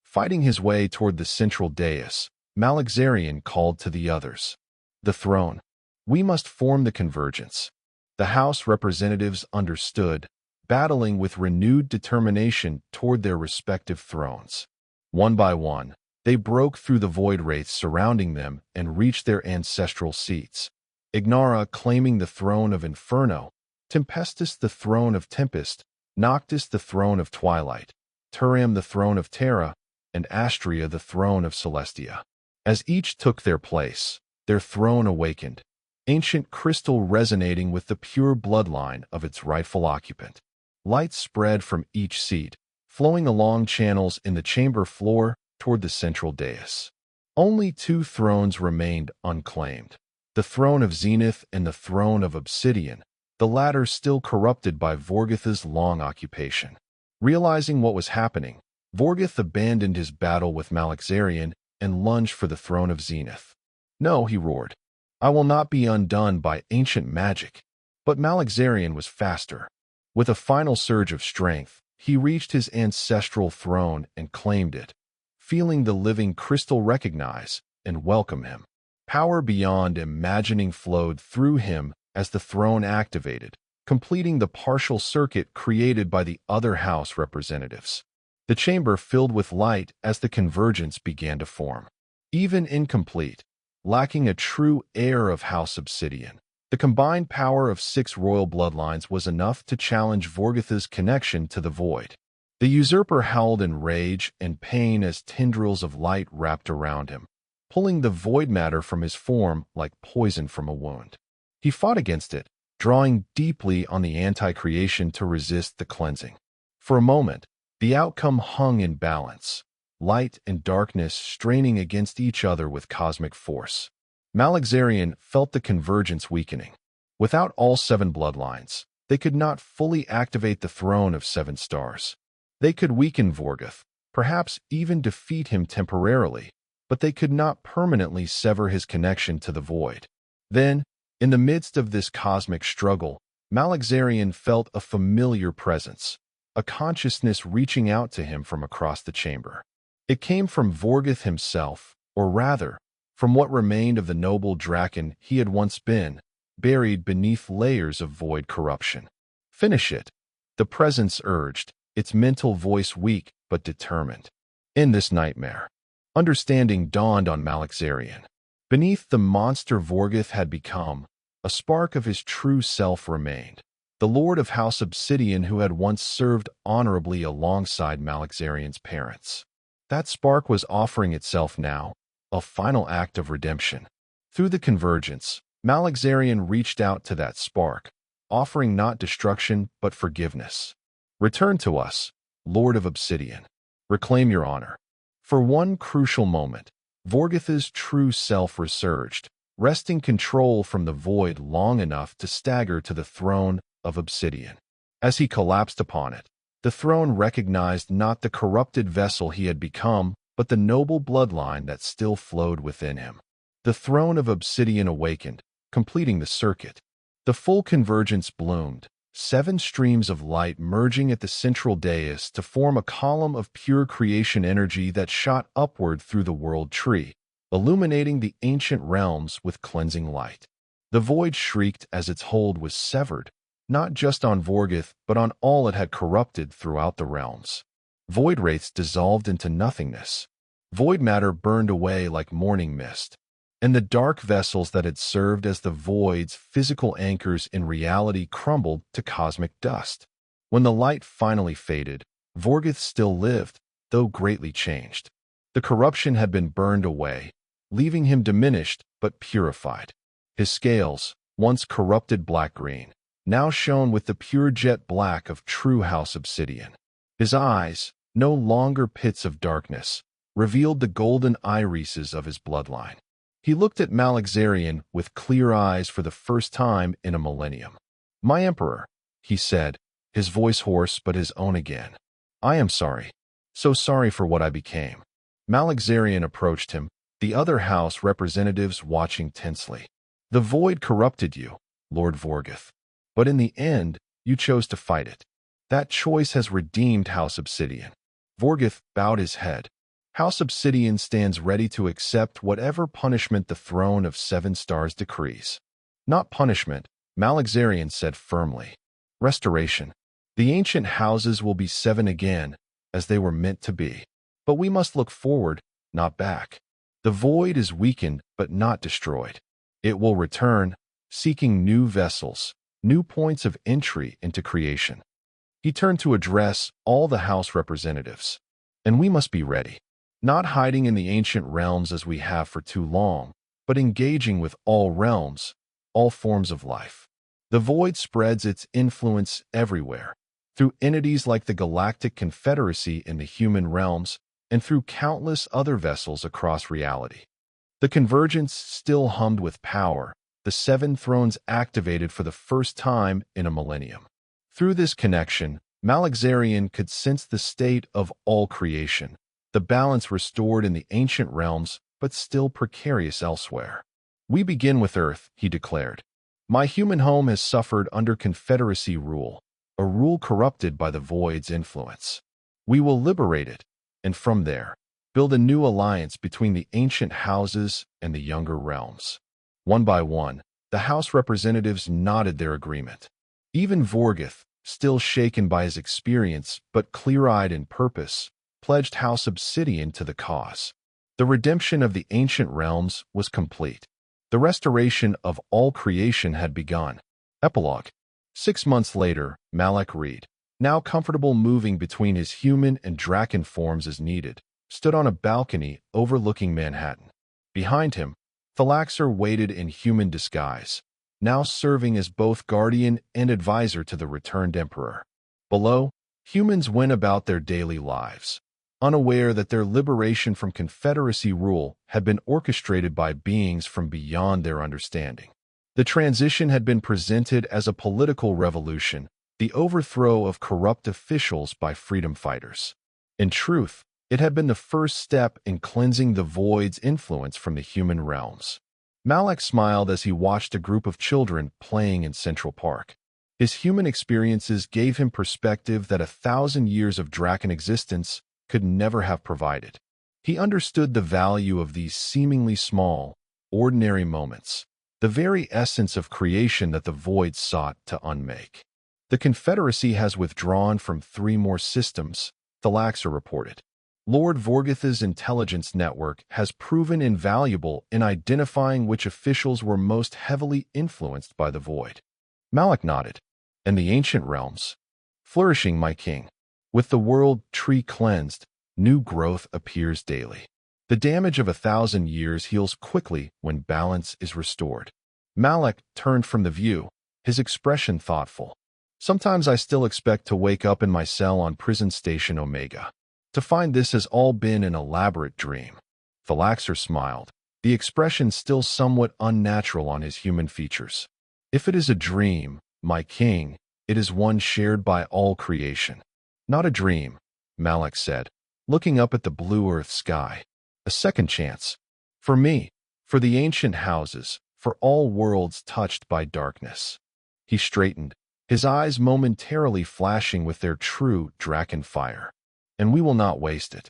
Fighting his way toward the central dais, Malexarian called to the others. "The throne. We must form the convergence." The House representatives understood, battling with renewed determination toward their respective thrones. One by one, they broke through the void wraiths surrounding them and reached their ancestral seats. Ignara claiming the throne of Inferno, Tempestus the throne of Tempest, Noctis the throne of Twilight, Turam the throne of Terra, and Astria the throne of Celestia. As each took their place, their throne awakened, ancient crystal resonating with the pure bloodline of its rightful occupant. Light spread from each seat, flowing along channels in the chamber floor toward the central dais. Only two thrones remained unclaimed, the throne of Zenith and the throne of Obsidian, the latter still corrupted by Vorgoth's long occupation. Realizing what was happening, Vorgoth abandoned his battle with Malexarian and lunged for the throne of Zenith. "No," he roared. "I will not be undone by ancient magic." But Malexarian was faster. With a final surge of strength, he reached his ancestral throne and claimed it, feeling the living crystal recognize and welcome him. Power beyond imagining flowed through him as the throne activated, completing the partial circuit created by the other house representatives. The chamber filled with light as the convergence began to form. Even incomplete, lacking a true heir of House Obsidian, the combined power of 6 royal bloodlines was enough to challenge Vorgoth's connection to the void. The usurper howled in rage and pain as tendrils of light wrapped around him, pulling the void matter from his form like poison from a wound. He fought against it, drawing deeply on the anti-creation to resist the cleansing. For a moment, the outcome hung in balance, light and darkness straining against each other with cosmic force. Malexarian felt the convergence weakening. Without all 7 bloodlines, they could not fully activate the throne of 7 stars. They could weaken Vorgoth, perhaps even defeat him temporarily, but they could not permanently sever his connection to the void. Then, in the midst of this cosmic struggle, Malexarian felt a familiar presence, a consciousness reaching out to him from across the chamber. It came from Vorgoth himself, or rather, from what remained of the noble Draken he had once been, buried beneath layers of void corruption. "Finish it," the presence urged, its mental voice weak but determined. In this nightmare, understanding dawned on Malexarian. Beneath the monster Vorgoth had become, a spark of his true self remained, the Lord of House Obsidian who had once served honorably alongside Malexarian's parents. That spark was offering itself now, a final act of redemption. Through the convergence, Malexarian reached out to that spark, offering not destruction but forgiveness. "Return to us, Lord of Obsidian. Reclaim your honor." For one crucial moment, Vorgoth's true self resurged, wresting control from the void long enough to stagger to the throne of Obsidian. As he collapsed upon it, the throne recognized not the corrupted vessel he had become, but the noble bloodline that still flowed within him. The throne of Obsidian awakened, completing the circuit. The full convergence bloomed, 7 streams of light merging at the central dais to form a column of pure creation energy that shot upward through the world tree, illuminating the ancient realms with cleansing light. The void shrieked as its hold was severed, not just on Vorgoth, but on all it had corrupted throughout the realms. Void wraiths dissolved into nothingness. Void matter burned away like morning mist, and the dark vessels that had served as the void's physical anchors in reality crumbled to cosmic dust. When the light finally faded, Vorgoth still lived, though greatly changed. The corruption had been burned away, leaving him diminished but purified. His scales, once corrupted black-green, now shone with the pure jet black of true House Obsidian. His eyes, no longer pits of darkness, revealed the golden irises of his bloodline. He looked at Malexarian with clear eyes for the first time in a millennium. "My Emperor," he said, his voice hoarse but his own again. "I am sorry. So sorry for what I became." Malexarian approached him, the other house representatives watching tensely. "The void corrupted you, Lord Vorgoth. But in the end, you chose to fight it. That choice has redeemed House Obsidian." Vorgoth bowed his head. "House Obsidian stands ready to accept whatever punishment the throne of 7 stars decrees." "Not punishment," Malexarian said firmly. "Restoration. The ancient houses will be 7 again, as they were meant to be. But we must look forward, not back. The void is weakened but not destroyed. It will return, seeking new vessels, new points of entry into creation." He turned to address all the House representatives. "And we must be ready, not hiding in the ancient realms as we have for too long, but engaging with all realms, all forms of life. The void spreads its influence everywhere, through entities like the Galactic Confederacy in the human realms, and through countless other vessels across reality. The convergence still hummed with power, the seven thrones activated for the first time in a millennium. Through this connection, Malexarian could sense the state of all creation, the balance restored in the ancient realms, but still precarious elsewhere. "We begin with Earth," he declared. "My human home has suffered under Confederacy rule, a rule corrupted by the Void's influence. We will liberate it, and from there, build a new alliance between the ancient houses and the younger realms." One by one, the House representatives nodded their agreement. Even Vorgoth, still shaken by his experience but clear-eyed in purpose, pledged House Obsidian to the cause. The redemption of the ancient realms was complete. The restoration of all creation had begun. Epilogue. 6 months later, Malek Reed, now comfortable moving between his human and Draken forms as needed, stood on a balcony overlooking Manhattan. Behind him, Thalaxer waited in human disguise, now serving as both guardian and advisor to the returned emperor. Below, humans went about their daily lives, unaware that their liberation from Confederacy rule had been orchestrated by beings from beyond their understanding. The transition had been presented as a political revolution, the overthrow of corrupt officials by freedom fighters. In truth, it had been the first step in cleansing the Void's influence from the human realms. Malek smiled as he watched a group of children playing in Central Park. His human experiences gave him perspective that 1,000 years of Draken existence could never have provided. He understood the value of these seemingly small, ordinary moments, the very essence of creation that the Void sought to unmake. "The Confederacy has withdrawn from 3 more systems," Thalaxer reported. "Lord Vorgoth's intelligence network has proven invaluable in identifying which officials were most heavily influenced by the Void." Malek nodded. "And the ancient realms?" "Flourishing, my king. With the world tree cleansed, new growth appears daily. The damage of 1,000 years heals quickly when balance is restored." Malek turned from the view, his expression thoughtful. "Sometimes I still expect to wake up in my cell on Prison Station Omega, to find this has all been an elaborate dream." Thalaxer smiled, the expression still somewhat unnatural on his human features. "If it is a dream, my king, it is one shared by all creation." "Not a dream," Malek said, looking up at the blue earth sky. "A second chance. For me, for the ancient houses, for all worlds touched by darkness." He straightened, his eyes momentarily flashing with their true Draken fire. "And we will not waste it."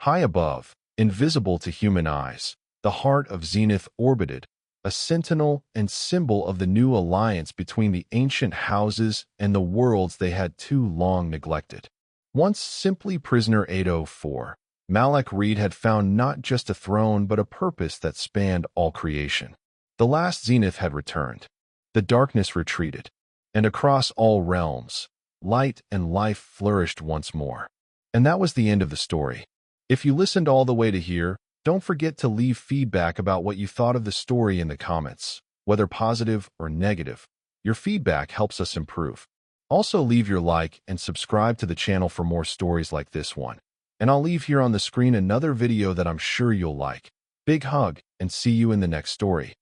High above, invisible to human eyes, the heart of Zenith orbited, a sentinel and symbol of the new alliance between the ancient houses and the worlds they had too long neglected. Once simply prisoner 804, Malek Reed had found not just a throne but a purpose that spanned all creation. The last Zenith had returned. The darkness retreated, and across all realms, light and life flourished once more. And that was the end of the story. If you listened all the way to here, don't forget to leave feedback about what you thought of the story in the comments, whether positive or negative. Your feedback helps us improve. Also leave your like and subscribe to the channel for more stories like this one. And I'll leave here on the screen another video that I'm sure you'll like. Big hug, and see you in the next story.